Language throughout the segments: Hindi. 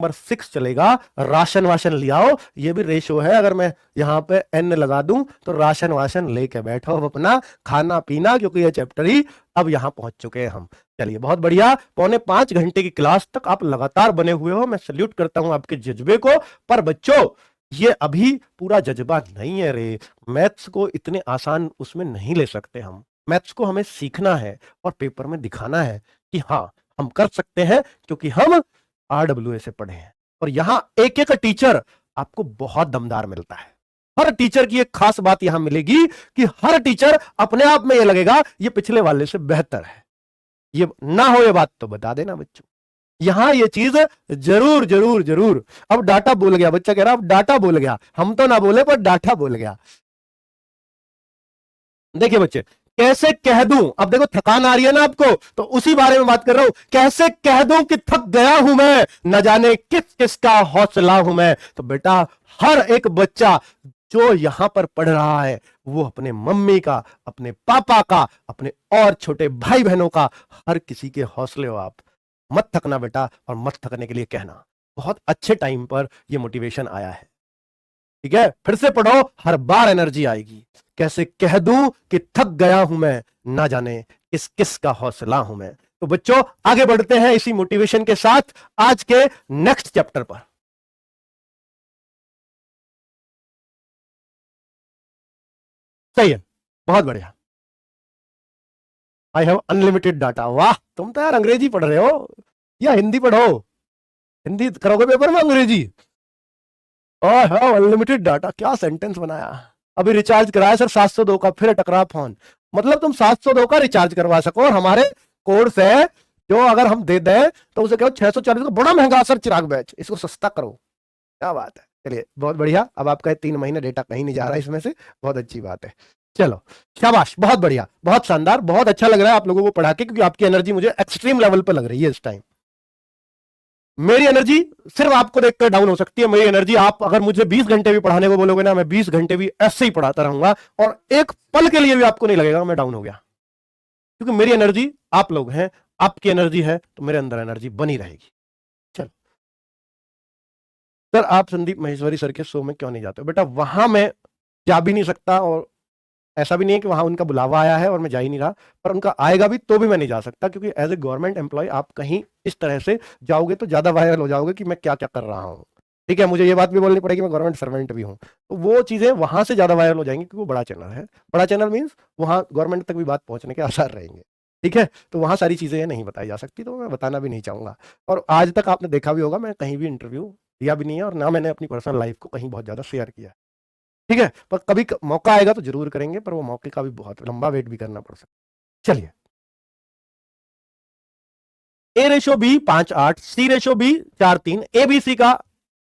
नंबर 6 चलेगा, राशन वाशन ले आओ। ये भी रेशो है, अगर मैं यहां पे एन लगा दूं तो राशन वाशन लेके बैठो अब अपना खाना पीना, क्योंकि ये चैप्टर ही अब यहां पहुंच चुके हैं हम। चलिए बहुत बढ़िया, 4.25 घंटे की क्लास तक आप लगातार बने हुए हो, मैं सल्यूट करता हूं आपके जज्बे को। पर बच्चों, ये अभी पूरा जज्बा नहीं है रे। मैथ्स को इतने आसान उसमें नहीं ले सकते हम। मैथ्स को हमें सीखना है और पेपर में दिखाना है कि हाँ हम कर सकते हैं, क्योंकि हम RWA से पढ़े हैं। और यहां एक एक टीचर आपको बहुत दमदार मिलता है। हर टीचर की एक खास बात यहां मिलेगी कि हर टीचर अपने आप में यह लगेगा ये पिछले वाले से बेहतर है। ये ना हो ये बात तो बता देना बच्चों, यहां ये चीज जरूर जरूर जरूर। अब डाटा बोल गया, बच्चा कह रहा अब डाटा बोल गया, हम तो ना बोले पर डाटा बोल गया। देखिए बच्चे, कैसे कह दूं, अब देखो थकान आ रही है ना आपको, तो उसी बारे में बात कर रहा हूं। कैसे कह दूं कि थक गया हूं मैं, न जाने किस किसका हौसला हूं मैं। तो बेटा, हर एक बच्चा जो यहां पर पढ़ रहा है वो अपने मम्मी का, अपने पापा का, अपने और छोटे भाई बहनों का, हर किसी के हौसले हो आप। मत थकना बेटा, और मत थकने के लिए कहना। बहुत अच्छे टाइम पर ये मोटिवेशन आया है। ठीक है, फिर से पढ़ो, हर बार एनर्जी आएगी। कैसे कह दूं कि थक गया हूं मैं, ना जाने किस किस का हौसला हूं मैं। तो बच्चों, आगे बढ़ते हैं इसी मोटिवेशन के साथ आज के नेक्स्ट चैप्टर पर। सही है, बहुत बढ़िया। I have unlimited data. वाह, तुम तो यार अंग्रेजी पढ़ रहे हो या हिंदी पढ़ो? हिंदी करोगे पेपर में, अंग्रेजी? आई हैव अनलिमिटेड डाटा, क्या सेंटेंस बनाया। अभी रिचार्ज कराया सर 702 का, फिर टकरा फोन। मतलब तुम 702 का रिचार्ज करवा सको, और हमारे कोर्स है जो अगर हम दे दें तो उसे कहो 640 का बड़ा महंगा सर चिराग बैच, इसको सस्ता करो। क्या बात है। चलिए बहुत बढ़िया, अब आपका 3 महीने डेटा कहीं नहीं जा रहा है इसमें से, बहुत अच्छी बात है। चलो शाबाश, बहुत बढ़िया, बहुत शानदार, बहुत अच्छा लग रहा है आप लोगों को पढ़ा के, क्योंकि आपकी एनर्जी मुझे एक्सट्रीम लेवल पर लग रही है इस टाइम। मेरी एनर्जी सिर्फ आपको देखकर डाउन हो सकती है। मेरी एनर्जी, आप अगर मुझे 20 घंटे भी पढ़ाने को बोलोगे ना, मैं 20 घंटे भी ऐसे ही पढ़ाता रहूंगा, और एक पल के लिए भी आपको नहीं लगेगा मैं डाउन हो गया, क्योंकि मेरी एनर्जी आप लोग हैं, आपकी एनर्जी है, तो मेरे अंदर एनर्जी बनी रहेगी। चलो सर, आप संदीप महेश्वरी सर के शो में क्यों नहीं जाते हो? बेटा, वहां मैं जा भी नहीं सकता, और ऐसा भी नहीं है कि वहां उनका बुलावा आया है और मैं जा ही नहीं रहा, पर उनका आएगा भी तो भी मैं नहीं जा सकता, क्योंकि एज ए गवर्नमेंट एम्प्लॉय आप कहीं इस तरह से जाओगे तो ज्यादा वायरल हो जाओगे कि मैं क्या क्या कर रहा हूँ। ठीक है, मुझे ये बात भी बोलनी पड़ेगी, मैं गवर्नमेंट सर्वेंट भी हूँ, तो वो चीजें वहां से ज्यादा वायरल हो जाएंगी, क्योंकि वो बड़ा चैनल है। बड़ा चैनल मीन्स वहां गवर्नमेंट तक भी बात पहुंचने के आसार रहेंगे। ठीक है, तो वहां सारी चीजें नहीं बताई जा सकती, तो मैं बताना भी नहीं चाहूंगा। और आज तक आपने देखा भी होगा, मैं कहीं भी इंटरव्यू दिया भी नहीं है, और ना मैंने अपनी पर्सनल लाइफ को कहीं बहुत ज्यादा शेयर किया है। ठीक है, पर कभी मौका आएगा तो जरूर करेंगे, पर वो मौके का भी बहुत लंबा वेट भी करना पड़ सकता है। चलिए, A/B 5:8, C/B 4:3, ABC का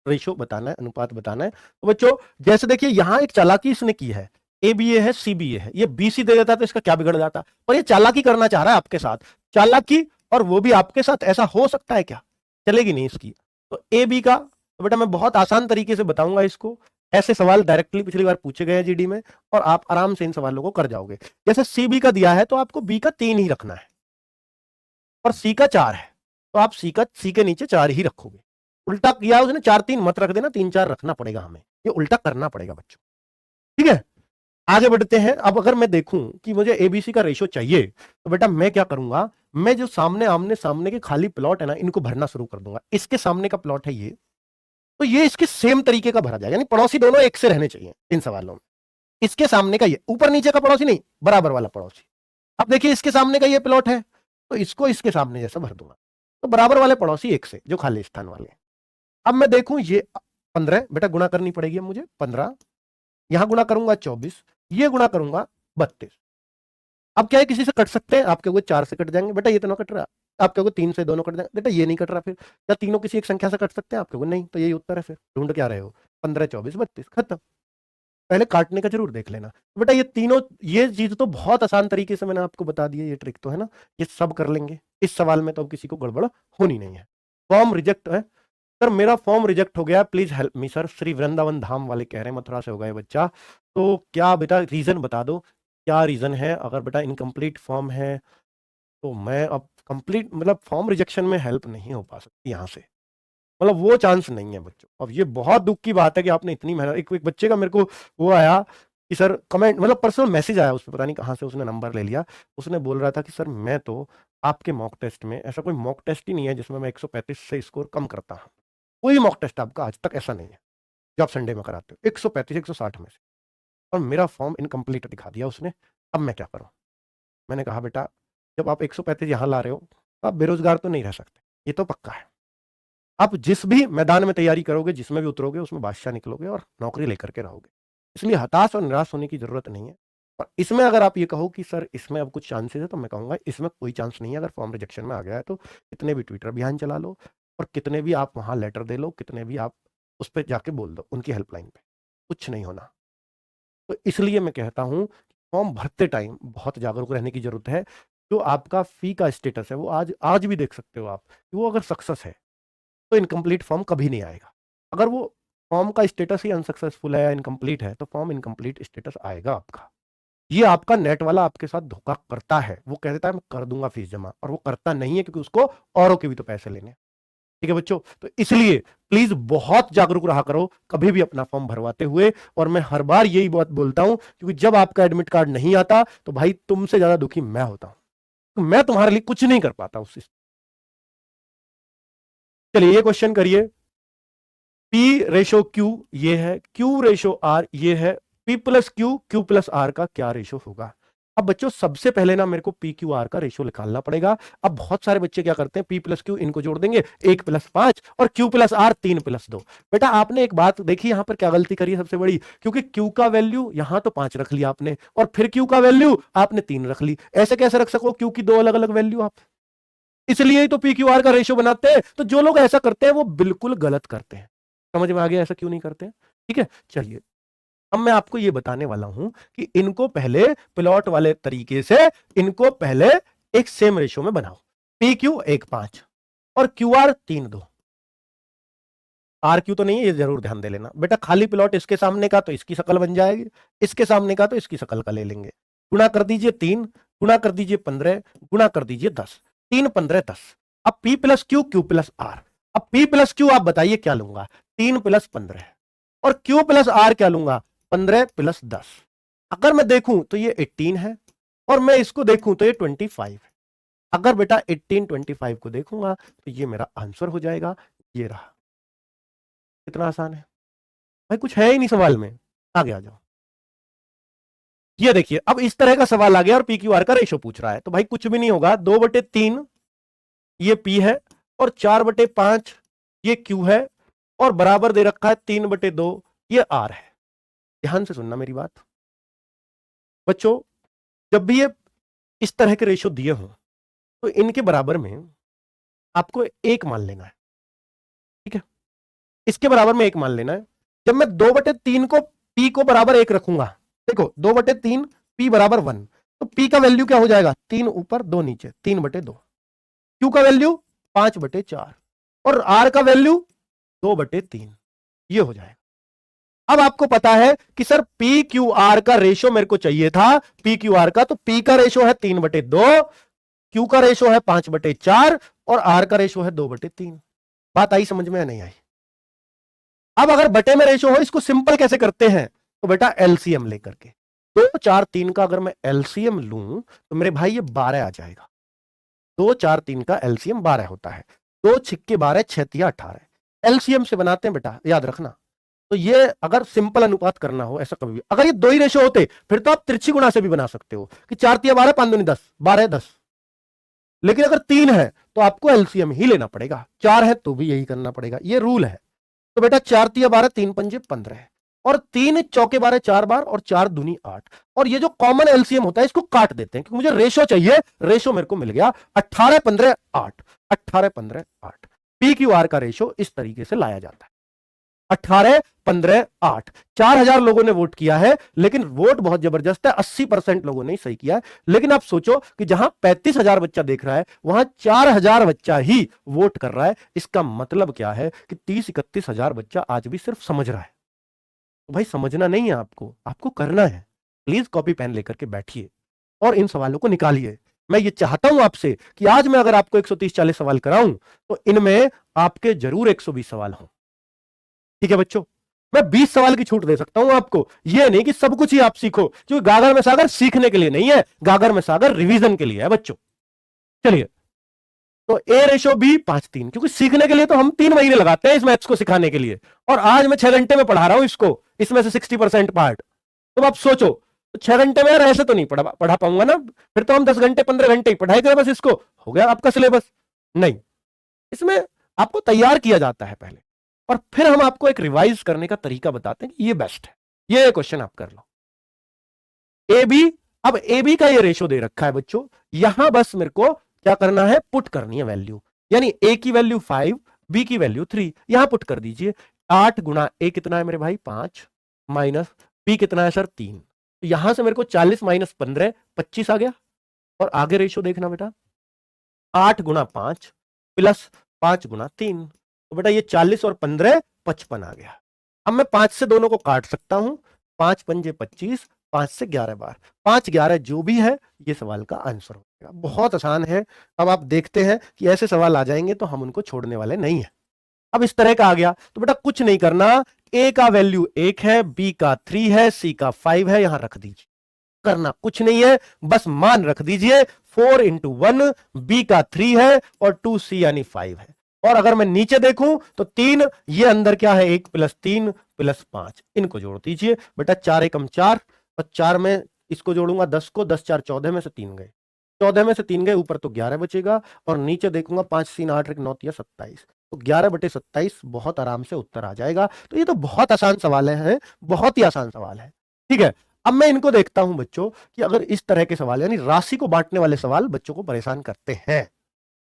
रेशो बताना है, अनुपात बताना है। तो बच्चों, जैसे देखिए यहां एक चालाकी इसने की है, ABA है, CBA है, ये BC दे देता तो इसका क्या बिगड़ जाता, पर ये चालाकी करना चाह रहा है आपके साथ, चालाकी, और वो भी आपके साथ। ऐसा हो सकता है क्या? चलेगी नहीं इसकी। तो AB का, तो बेटा मैं बहुत आसान तरीके से बताऊंगा इसको। ऐसे सवाल डायरेक्टली पिछली बार पूछे गए हैं GD में, और आप आराम से इन सवालों को कर जाओगे। जैसे CB का दिया है तो आपको B का 3 ही रखना है, और C का 4 है, तो आप C के नीचे 4 ही रखोगे। उल्टा किया उसने, 4-3 मत रख देना, 3-4 रखना पड़ेगा हमें, ये उल्टा करना पड़ेगा बच्चों। ठीक है, आगे बढ़ते हैं। अब अगर मैं देखूं कि मुझे ABC का रेशो चाहिए, तो बेटा मैं क्या करूंगा, मैं जो सामने आमने सामने के खाली प्लॉट है ना, इनको भरना शुरू कर दूंगा। इसके सामने का प्लॉट है ये, तो ये इसके सेम तरीके का भरा जाएगा, यानी पड़ोसी दोनों एक से रहने चाहिए इन सवालों में। इसके सामने का ये, ऊपर नीचे का पड़ोसी नहीं, बराबर वाला पड़ोसी। अब देखिए इसके सामने का ये प्लॉट है, तो इसको इसके सामने जैसा भर दूंगा, तो बराबर वाले पड़ोसी एक से, जो खाली स्थान वाले। अब मैं देखूं ये 15, बेटा गुणा करनी पड़ेगी अब मुझे, 15 यहां गुणा करूंगा 24, ये गुणा करूंगा 32। अब क्या है, किसी से कट सकते हैं, आपके को 4 से कट जाएंगे, बेटा ये तो ना कट रहा। आपके को 3 से दोनों कट जाएंगे, बेटा ये नहीं कट रहा। फिर क्या तीनों किसी एक संख्या से कट सकते हैं? आपके को नहीं, तो यही उत्तर है। फिर ढूंढ क्या रहे हो? 15, 24, 32, खत्म। पहले काटने का जरूर देख लेना। तो बेटा ये तीनों, ये चीज तो बहुत आसान तरीके से मैंने आपको बता दी है, ये ट्रिक तो है ना, ये सब कर लेंगे इस सवाल में, तो अब किसी को गड़बड़ होनी नहीं है। फॉर्म रिजेक्ट है सर, मेरा फॉर्म रिजेक्ट हो गया, please help me sir. Shri Vrindavan Dham वाले कह रहे हैं मथुरा से होगा ये बच्चा, तो क्या बेटा रीजन बता दो, क्या रीजन है? अगर बेटा इनकम्प्लीट फॉर्म है तो मैं अब कंप्लीट, मतलब फॉर्म रिजेक्शन में हेल्प नहीं हो पा सकती यहाँ से। मतलब वो चांस नहीं है बच्चों। अब ये बहुत दुख की बात है कि आपने इतनी मेहनत, एक बच्चे का मेरे को वो आया कि सर कमेंट, मतलब पर्सनल मैसेज आया उस पर, पता नहीं कहाँ से उसने नंबर ले लिया। उसने बोल रहा था कि सर मैं तो आपके मॉक टेस्ट में, ऐसा कोई मॉक टेस्ट ही नहीं है जिसमें मैं 135 से स्कोर कम करता हूँ, कोई मॉक टेस्ट आपका आज तक ऐसा नहीं है जो आप संडे में कराते हो, 135 160 में से, और मेरा फॉर्म इनकम्प्लीट दिखा दिया उसने। अब मैं क्या करूँ? मैंने कहा बेटा जब आप 135 यहाँ ला रहे हो तो आप बेरोजगार तो नहीं रह सकते, ये तो पक्का है। आप जिस भी मैदान में तैयारी करोगे, जिसमें भी उतरोगे, उसमें बादशाह निकलोगे और नौकरी लेकर के रहोगे। इसलिए हताश और निराश होने की जरूरत नहीं है। और इसमें अगर आप ये कहो कि सर इसमें अब कुछ चांसेस है, तो मैं कहूंगा इसमें कोई चांस नहीं है। अगर फॉर्म रिजेक्शन में आ गया है तो कितने भी ट्विटर अभियान चला लो और कितने भी आप वहां लेटर दे लो, कितने भी आप उस पर जाके बोल दो उनकी हेल्पलाइन पे, कुछ नहीं होना। तो इसलिए मैं कहता हूं फॉर्म भरते टाइम बहुत जागरूक रहने की जरूरत है। जो आपका फी का स्टेटस है वो आज आज भी देख सकते हो आप कि वो अगर सक्सेस है तो इनकम्प्लीट फॉर्म कभी नहीं आएगा। अगर वो फॉर्म का स्टेटस ही अनसक्सेसफुल है या इनकम्प्लीट है तो फॉर्म इनकम्प्लीट स्टेटस आएगा आपका। ये आपका नेट वाला आपके साथ धोखा करता है, वो कह देता है मैं कर दूंगा फीस जमा, और वो करता नहीं है क्योंकि उसको औरों के भी तो पैसे लेने। ठीक है बच्चों, तो इसलिए प्लीज बहुत जागरूक रहा करो कभी भी अपना फॉर्म भरवाते हुए। और मैं हर बार यही बात बोलता हूं क्योंकि जब आपका एडमिट कार्ड नहीं आता तो भाई तुमसे ज्यादा दुखी मैं होता हूं, तो मैं तुम्हारे लिए कुछ नहीं कर पाता उस। चलिए ये क्वेश्चन करिए, P रेशो Q ये है, Q रेशो R ये है, P plus Q plus R का क्या रेशो होगा? अब बच्चों सबसे पहले ना मेरे को P Q R का रेशो निकालना पड़ेगा। अब बहुत सारे बच्चे क्या करते हैं, P प्लस Q इनको जोड़ देंगे 1 प्लस 5 और Q प्लस R 3 प्लस 2। बेटा आपने एक बात देखी यहां पर क्या गलती करी है सबसे बड़ी, क्योंकि Q का वैल्यू यहां तो 5 रख लिया आपने और फिर Q का वैल्यू आपने 3 रख ली। ऐसे कैसे रख सको Q की दो अलग अलग वैल्यू आप? इसलिए ही तो पी क्यू आर का रेशियो बनाते हैं। तो जो लोग ऐसा करते हैं वो बिल्कुल गलत करते हैं। समझ में आ गया ऐसा क्यों नहीं करते हैं? ठीक है, चलिए अब मैं आपको ये बताने वाला हूं कि इनको पहले प्लॉट वाले तरीके से इनको पहले एक सेम रेशियो में बनाओ। पी क्यू 1 5 और क्यू आर 3 2। आर क्यू तो नहीं है, ये जरूर ध्यान दे लेना बेटा। खाली प्लॉट इसके सामने का तो इसकी शकल बन जाएगी, इसके सामने का तो इसकी शकल का ले लेंगे। गुणा कर दीजिए 3, गुणा कर दीजिए 15, गुणा कर दीजिए 10, 3 15 10। अब P plus Q plus R. अब P प्लस क्यू आप बताइए क्या लूंगा? 3 प्लस 15 और Q प्लस आर क्या लूंगा? 15 प्लस 10। अगर मैं देखूं तो ये 18 है और मैं इसको देखूं तो ये 25 है। अगर बेटा 18 25 को देखूंगा तो ये मेरा आंसर हो जाएगा, ये रहा। कितना आसान है भाई, कुछ है ही नहीं सवाल में। आगे आ जाओ। ये देखिए अब इस तरह का सवाल आ गया और पी क्यू आर का रेशो पूछ रहा है, तो भाई कुछ भी नहीं होगा। 2/3 ये पी है और 4/5 ये क्यू है और बराबर दे रखा है 3/2 ये आर है। ध्यान से सुनना मेरी बात बच्चों, जब भी ये इस तरह के रेशो दिए हों तो इनके बराबर में आपको एक मान लेना है। ठीक है, इसके बराबर में एक मान लेना है। जब मैं 2/3 को पी को बराबर 1 रखूंगा, देखो 2/3 पी बराबर 1, तो पी का वैल्यू क्या हो जाएगा? 3 ऊपर 2 नीचे, 3/2। क्यू का वैल्यू 5/4 और आर का वैल्यू 2/3, ये हो जाएगा। अब आपको पता है कि सर पी क्यू आर का रेशो मेरे को चाहिए था, पी क्यू आर का, तो पी का रेशो है 3/2, क्यू का रेशो है 5/4 और आर का रेशो है 2/3। बात आई समझ में या नहीं आई? अब अगर बटे में रेशो हो, इसको सिंपल कैसे करते हैं? तो बेटा एलसीएम लेकर के 2 4 3 का अगर मैं एलसीएम लूं तो मेरे भाई ये 12 आ जाएगा। 2 4 3 का एलसीएम 12 होता है। 2 छिक्के 12, 6 तिया 18। एलसीएम से बनाते हैं बेटा, याद रखना। तो ये अगर सिंपल अनुपात करना हो ऐसा कभी भी, अगर ये दो ही रेशो होते फिर तो आप तिरछी गुणा से भी बना सकते हो कि 4 तिया 12, 5 दूनी 10, 12 10। लेकिन अगर 3 है तो आपको एलसीएम ही लेना पड़ेगा, 4 है तो भी यही करना पड़ेगा, ये रूल है। तो बेटा 4 तिया 12, 3 पंजे 15 और 3 चौके 12 4 बार और 4 दूनी 8। और ये जो कॉमन एलसीएम होता है इसको काट देते हैं क्योंकि मुझे रेशो चाहिए। रेशो मेरे को मिल गया 18 15 8, 18 15 8। पी क्यू आर का रेशो इस तरीके से लाया जाता है, 18 15 8। 4000 लोगों ने वोट किया है, लेकिन वोट बहुत जबरदस्त है, 80% लोगों ने सही किया है। लेकिन आप सोचो कि जहां 35,000 बच्चा देख रहा है वहां 4000 बच्चा ही वोट कर रहा है। इसका मतलब क्या है कि 30-31,000 बच्चा आज भी सिर्फ समझ रहा है। तो भाई समझना नहीं है आपको, आपको करना है। प्लीज कॉपी पेन लेकर के बैठिए और इन सवालों को निकालिए। मैं ये चाहता हूं आपसे कि आज मैं अगर आपको 130-40 सवाल कराऊं तो इनमें आपके जरूर 120 सवाल हों। ठीक है बच्चों, मैं 20 सवाल की छूट दे सकता हूं आपको, यह नहीं कि सब कुछ ही आप सीखो, क्योंकि गागर में सागर सीखने के लिए नहीं है, गागर में सागर रिवीजन के लिए है बच्चों। चलिए, तो A/B 5:3, क्योंकि सीखने के लिए तो हम 3 महीने लगाते हैं इस मैथ्स को सिखाने के लिए, और आज मैं 6 घंटे में पढ़ा रहा हूं इसको, इसमें से 60% पार्ट। तो आप सोचो, तो 6 घंटे में यार ऐसे तो नहीं पढ़ा पाऊंगा ना, फिर तो हम 10 घंटे 15 घंटे ही पढ़ाई करें बस, इसको हो गया आपका सिलेबस। नहीं, इसमें आपको तैयार किया जाता है पहले, और फिर हम आपको एक रिवाइज करने का तरीका बताते हैं कि ये बेस्ट है। ये क्वेश्चन आप कर लो। ए बी, अब ए बी का ये रेशो दे रखा है बच्चों, यहां बस मेरे को क्या करना है, पुट करनी है वैल्यू, यानी ए की वैल्यू 5, बी की वैल्यू 3, यहां पुट कर दीजिए। 8 गुना ए कितना है मेरे भाई 5, माइनस बी कितना है सर 3, तो यहां से मेरे को 40 माइनस 15 25 आ गया। और आगे रेशो देखना बेटा, 8 गुना 5 प्लस 5 गुना 3, तो बेटा ये 40 और 15 55 आ गया। अब मैं 5 से दोनों को काट सकता हूं, 5 पंजे 25, 5 से 11 बार, 5 11 जो भी है ये सवाल का आंसर हो जाएगा। बहुत आसान है। अब आप देखते हैं कि ऐसे सवाल आ जाएंगे तो हम उनको छोड़ने वाले नहीं है। अब इस तरह का आ गया तो बेटा कुछ नहीं करना, ए का वैल्यू 1 है, बी का 3 है, सी का 5 है, यहां रख दीजिए। करना कुछ नहीं है, बस मान रख दीजिए। 4 इंटू 1, बी का 3 है और 2 सी यानी 5 है। और अगर मैं नीचे देखूं तो 3, ये अंदर क्या है 1 प्लस 3 प्लस 5, इनको जोड़ दीजिए बेटा। 4 एकम 4, और 4 में इसको जोड़ूंगा 10 को, 10 4 14 में से 3 गए, 14 में से 3 गए, ऊपर तो 11 बचेगा, और नीचे देखूंगा 5 3 8 1 9 3 27, तो 11/27 बहुत आराम से उत्तर आ जाएगा। तो ये तो बहुत आसान सवाल है, बहुत ही आसान सवाल है। ठीक है, अब मैं इनको देखता हूं बच्चों कि अगर इस तरह के सवाल यानी राशि को बांटने वाले सवाल बच्चों को परेशान करते हैं,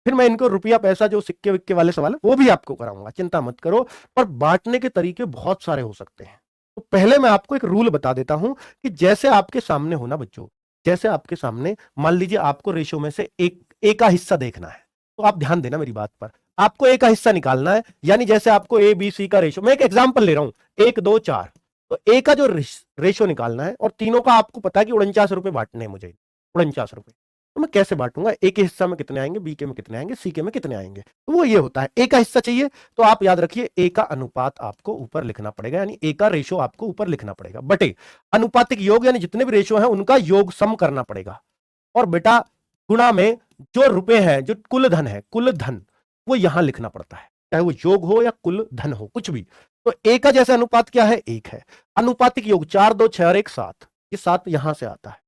फिर मैं इनको रुपया पैसा जो सिक्के विक्के वाले सवाल है वो भी आपको कराऊंगा, चिंता मत करो। पर बांटने के तरीके बहुत सारे हो सकते हैं। तो पहले मैं आपको एक रूल बता देता हूं कि जैसे आपके सामने हो ना बच्चों, जैसे आपके सामने मान लीजिए आपको रेशो में से एक का हिस्सा देखना है, तो आप ध्यान देना मेरी बात पर, आपको ए का हिस्सा निकालना है। यानी जैसे आपको ए बी सी का रेशो, मैं एक एग्जांपल ले रहा हूं 1 2 4, तो ए का जो रेशो निकालना है, और तीनों का आपको पता है कि 49 रुपए बांटने हैं मुझे, 49 रुपए। तो मैं कैसे बांटूंगा, ए के हिस्सा में कितने आएंगे, बी के में कितने आएंगे, सी के में कितने आएंगे, तो वो ये होता है। ए का हिस्सा चाहिए तो आप याद रखिए ए का अनुपात आपको ऊपर लिखना पड़ेगा, यानी ए का रेशो आपको ऊपर लिखना पड़ेगा, बटे अनुपातिक योग यानी जितने भी रेशो हैं उनका योग सम करना पड़ेगा, और बेटा गुणा में जो रुपए है, जो कुल धन है, कुल धन वो यहां लिखना पड़ता है, चाहे वो योग हो या कुल धन हो, कुछ भी। तो ए का जैसे अनुपात क्या है 1 है, अनुपातिक योग 4 2 6 और 1 7, ये 7 यहां से आता है,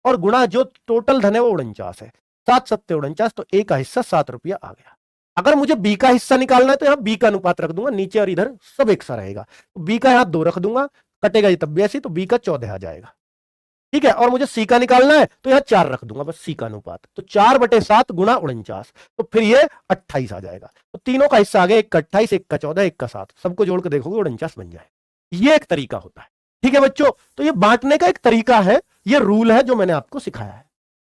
और गुणा जो टोटल धन है वो 49 है, 7 7 49, तो ए का हिस्सा 7 रुपया आ गया। अगर मुझे बी का हिस्सा निकालना है तो यहां बी का अनुपात रख दूंगा नीचे, और इधर सब एक सा रहेगा, तो बी का यहां 2 रख दूंगा, कटेगा ये तब भी ऐसी, तो बी का 14 आ जाएगा। ठीक है, और मुझे सी का निकालना है तो यहां 4 रख दूंगा बस, सी का अनुपात, तो 4/7 गुणा 49, तो फिर ये 28 आ जाएगा। तो तीनों का हिस्सा आ गया, एक का 28, एक का 14, एक का 7, सबको जोड़ के देखोगे 49 बन जाए। ये एक तरीका होता है। ठीक है बच्चों, तो ये बांटने का एक तरीका है, ये रूल है जो मैंने आपको सिखाया है।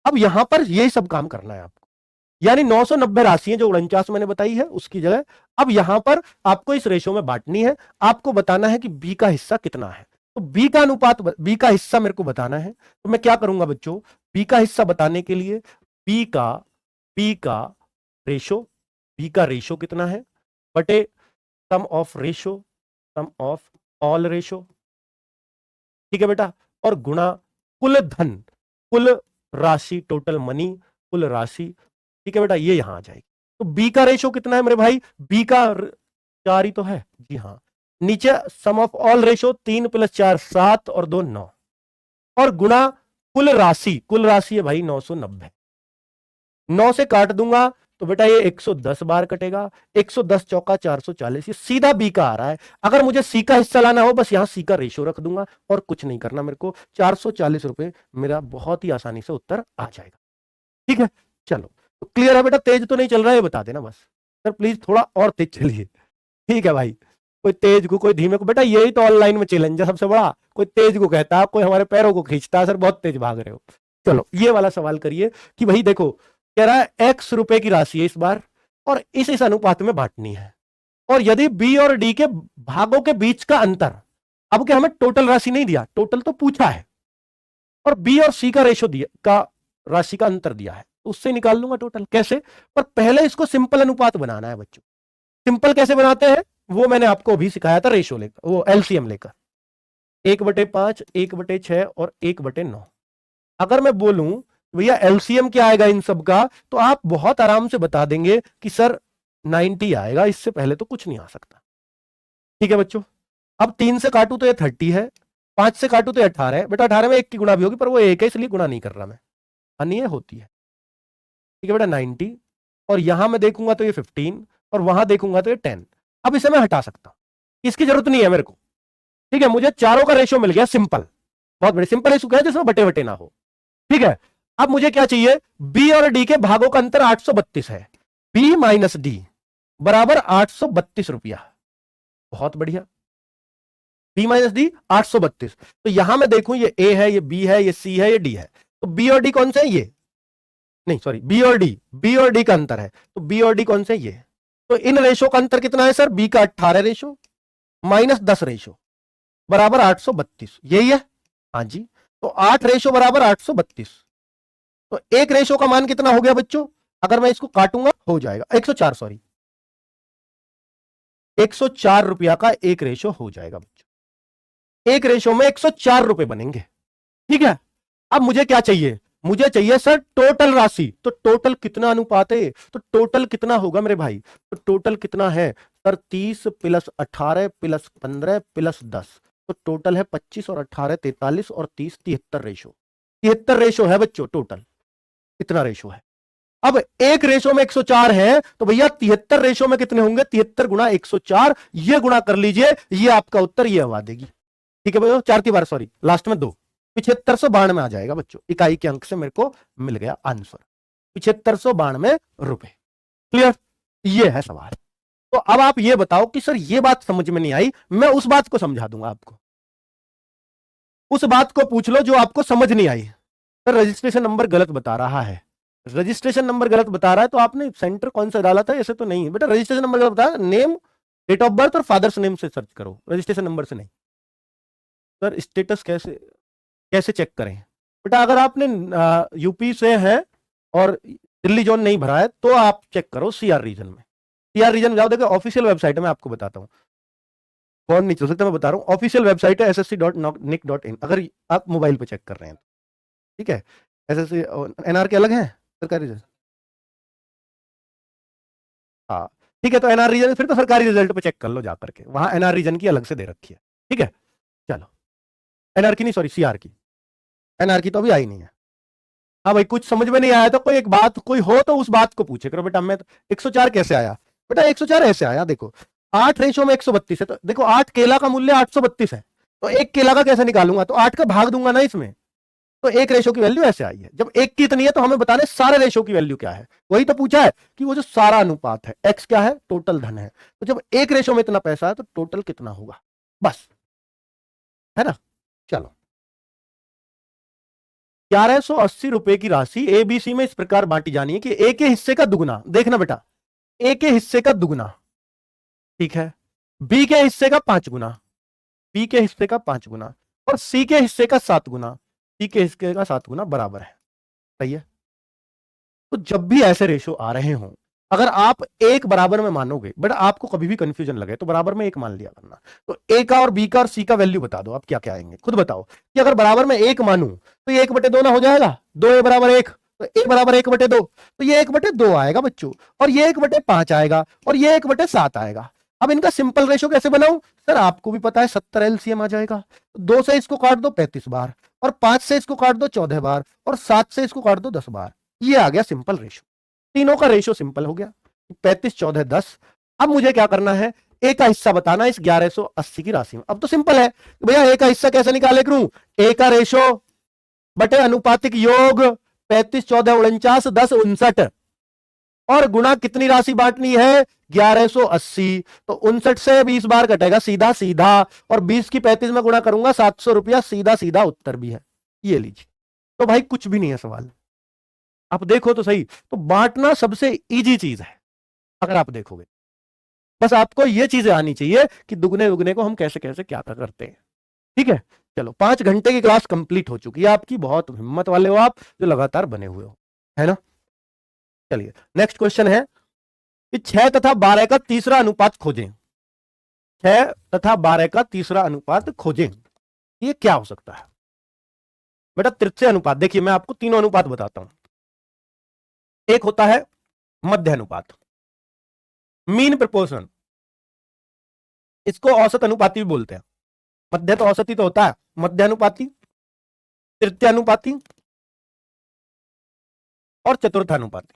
अब यहां पर यही सब काम करना है आपको, यानी 990 राशियां जो 49 मैंने बताई है उसकी जगह अब यहां पर आपको इस रेशो में बांटनी है। आपको बताना है कि बी का हिस्सा कितना है, तो बी का अनुपात, बी का हिस्सा मेरे को बताना है। तो मैं क्या करूंगा बच्चों, बी का हिस्सा बताने के लिए बी का रेशो, बी का रेशो कितना है बटे sum of ratio, sum of all ratio. ठीक है बेटा, और गुणा कुल धन, कुल राशि, टोटल मनी, कुल राशि। ठीक है बेटा, ये यहां आ जाएगी। तो बी का रेशो कितना है मेरे भाई, बी का 4 ही तो है, जी हाँ। नीचे सम ऑफ ऑल रेशो 3 + 4 7 और 2 9, और गुणा कुल राशि, कुल राशि है भाई 990, 9 से काट दूंगा तो बेटा ये 110 बार कटेगा, 110 चौका 440, ये सीधा बी का आ रहा है। अगर मुझे सी का हिस्सा लाना हो बस यहां सी का रेशो रख दूंगा और कुछ नहीं करना मेरे को, 440 रुपए मेरा बहुत ही आसानी से उत्तर आ जाएगा। ठीक है, चलो तो क्लियर है बेटा, तेज तो नहीं चल रहा है बता देना बस सर, प्लीज थोड़ा और तेज चलिए। ठीक है भाई, कोई तेज को कोई धीमे को, बेटा यही तो ऑनलाइन में चैलेंज है सबसे बड़ा, कोई तेज को कहता है, कोई हमारे पैरों को खींचता है, सर बहुत तेज भाग रहे हो। चलो ये वाला सवाल करिए कि भाई देखो कह रहा है x रुपए की राशि है इस बार, और इस अनुपात में बांटनी है, और यदि बी और डी के भागों के बीच का अंतर, अब क्या हमें टोटल राशि नहीं दिया, टोटल तो पूछा है, और बी और सी का रेशो दिया, का राशि का अंतर दिया है, तो उससे निकाल लूंगा टोटल। कैसे? पर पहले इसको सिंपल अनुपात बनाना है बच्चों। सिंपल कैसे बनाते हैं वो मैंने आपको अभी सिखाया था, रेशो लेकर, वो एलसीएम लेकर, 1/5, 1/6 और 1/9। अगर मैं बोलूं भैया एलसीएम क्या आएगा इन सब का, तो आप बहुत आराम से बता देंगे कि सर 90 आएगा, इससे पहले तो कुछ नहीं आ सकता। ठीक है बच्चों। अब 3 से काटू तो ये 30 है, 5 से काटू तो 18 है। बेटा 18 में 1 की गुणा भी होगी, पर वो 1 है इसलिए गुणा नहीं कर रहा मैं, अन्य होती है। ठीक है बेटा 90, और यहां मैं देखूंगा तो ये 15, और वहां देखूंगा तो ये 10। अब इसे मैं हटा सकता हूं, इसकी जरूरत नहीं है मेरे को। ठीक है, मुझे चारों का रेशियो मिल गया सिंपल, बहुत बड़े सिंपल रेशियो है जिसमें बटे बटे ना हो। ठीक है, अब मुझे क्या चाहिए, बी और डी के भागों का अंतर 832 है, बी माइनस डी बराबर 832 रुपया। बहुत बढ़िया, बी माइनस डी 832। तो यहां मैं देखूं ये ए है, ये बी है, ये सी है, ये डी है। तो बी और डी कौन से है, ये नहीं सॉरी बी और डी का अंतर है, तो बी और डी कौन से है, ये। तो इन रेशो का अंतर कितना है सर, बी का 18 रेशो माइनस 10 रेशो बराबर 832, यही है। हाँ जी, तो 8 रेशो बराबर 832। तो एक रेशो का मान कितना हो गया बच्चों, अगर मैं इसको काटूंगा हो जाएगा 104, सॉरी 104 रुपया का एक रेशो हो जाएगा बच्चों। एक रेशो में 104 रुपए बनेंगे। ठीक है, अब मुझे क्या चाहिए, मुझे चाहिए सर टोटल राशि। तो टोटल कितना अनुपात है, तो टोटल कितना होगा मेरे भाई, तो टोटल कितना है सर, 30 प्लस 18 प्लस 15 प्लस 10, तो टोटल है 25 और 18 43 और 30 73 रेशो। 73 रेशो है बच्चों टोटल, इतना रेशो है। अब एक रेशो में 104 है, तो भैया 73 रेशो में कितने होंगे, 73 गुणा 104, ये गुणा कर लीजिए, ये आपका उत्तर ये आवा देगी। ठीक है भैया, 4 की बार सॉरी लास्ट में 2, 7592 में आ जाएगा बच्चों। इकाई के अंक से मेरे को मिल गया आंसर 7592 रुपए। क्लियर, ये है सवाल। तो अब आप ये बताओ कि सर ये बात समझ में नहीं आई, मैं उस बात को समझा दूंगा आपको। उस बात को पूछ लो जो आपको समझ नहीं आई। सर रजिस्ट्रेशन नंबर गलत बता रहा है, रजिस्ट्रेशन नंबर गलत बता रहा है, तो आपने सेंटर कौन सा डाला था, ऐसे तो नहीं है बेटा, रजिस्ट्रेशन नंबर गलत बताया, नेम डेट ऑफ बर्थ और फादर्स नेम से सर्च करो, रजिस्ट्रेशन नंबर से नहीं। सर स्टेटस कैसे कैसे चेक करें बेटा, अगर आपने यूपी से है और दिल्ली जोन नहीं भरा है तो आप चेक करो सीआर रीजन में। सीआर रीजन जाओ, देखो ऑफिशियल वेबसाइट में आपको बताता हूँ, कौन नहीं चल सकता मैं बता रहा हूँ, ऑफिशियल वेबसाइट है ssc.nic.in, अगर आप मोबाइल पे चेक कर रहे हैं। ठीक है, एसएससी एनआर के अलग है सरकारी रिजल्ट, हाँ ठीक है, तो एनआर रीजन फिर तो सरकारी रिजल्ट पे चेक कर लो जाकर के, वहां एनआर रीजन की अलग से दे रखी है। ठीक है, चलो एनआर की नहीं सॉरी सीआर की, एनआर की तो अभी आई नहीं है। हाँ भाई कुछ समझ में नहीं आया तो कोई एक बात कोई हो तो उस बात को पूछे करो बेटा, मैं तो 104 कैसे आया बेटा, 104 ऐसे आया, देखो 8 रेशो में 132 है, तो देखो 8 केला का मूल्य 832 है, तो एक केला का कैसे निकालूंगा, तो 8 का भाग दूंगा ना इसमें, तो एक रेशो की वैल्यू ऐसे आई है। जब एक की इतनी है तो हमें बताने सारे रेशो की वैल्यू क्या है, वही तो पूछा है कि वो जो सारा अनुपात है, एक्स क्या है, टोटल धन है, तो जब एक रेशो में इतना पैसा है तो टोटल कितना होगा, बस, है ना। चलो 1180 रुपए की राशि एबीसी में इस प्रकार बांटी जानी है कि ए के हिस्से का दुगुना, देखना बेटा ए के हिस्से का दुगुना, ठीक है, बी के हिस्से का 5 गुना, बी के हिस्से का 5 गुना, और सी के हिस्से का 7 गुना, सी के हिस्से का 7 गुना बराबर है। सही है, तो जब भी ऐसे रेशो आ रहे हों, अगर आप एक बराबर में मानोगे, बट आपको कभी भी कंफ्यूजन लगे तो बराबर में एक मान लिया करना। तो ए का और बी का और सी का वैल्यू बता दो, आप क्या क्या आएंगे खुद बताओ, कि अगर बराबर में एक मानूं तो ये 1/2 ना हो जाएगा, 2a बराबर 1, तो a बराबर 1/2, तो ये 1/2 आएगा बच्चों, और ये 1/5 आएगा, और ये 1/7 आएगा। अब इनका सिंपल रेशो कैसे बनाऊं, सर आपको भी पता है 70 एलसीएम आ जाएगा, 2 से इसको काट दो 35 बार, और 5 से इसको काट दो 14 बार, और 7 से इसको काट दो 10 बार, ये आ गया सिंपल रेशो। तीनों का रेशो सिंपल हो गया, 35 14 10। अब मुझे क्या करना है, ए का हिस्सा बताना इस 1180 की राशि में। अब तो सिंपल है भैया, ए का हिस्सा कैसे निकाले करूं, ए का रेशो बटे अनुपातिक योग 35 14 49 10 59, और गुणा कितनी राशि बांटनी है 1180, तो 59 से 20 बार कटेगा सीधा सीधा, और 20 की 35 में गुणा करूंगा 700 रुपया, सीधा सीधा उत्तर भी है, ये लीजिए। तो भाई कुछ भी नहीं है सवाल, आप देखो तो सही, तो बांटना सबसे इजी चीज है अगर आप देखोगे, बस आपको ये चीजें आनी चाहिए कि दुगने दुगने को हम कैसे कैसे क्या करते हैं। ठीक है, चलो 5 घंटे की क्लास कंप्लीट हो चुकी है आपकी, बहुत हिम्मत वाले हो आप जो लगातार बने हुए हो, है ना। चलिए नेक्स्ट क्वेश्चन है कि 6 तथा 12 का तीसरा अनुपात खोजें। 6 तथा 12 का तीसरा अनुपात खोजें, ये क्या हो सकता है बेटा? तृतीय अनुपात। देखिए मैं आपको तीनों अनुपात बताता हूं। एक होता है मध्य अनुपात, मीन प्रपोर्शन, इसको औसत अनुपाती भी बोलते हैं। मध्य तो औसत ही तो होता है, मध्य अनुपाती, तृतीय अनुपाती और चतुर्थ अनुपाती।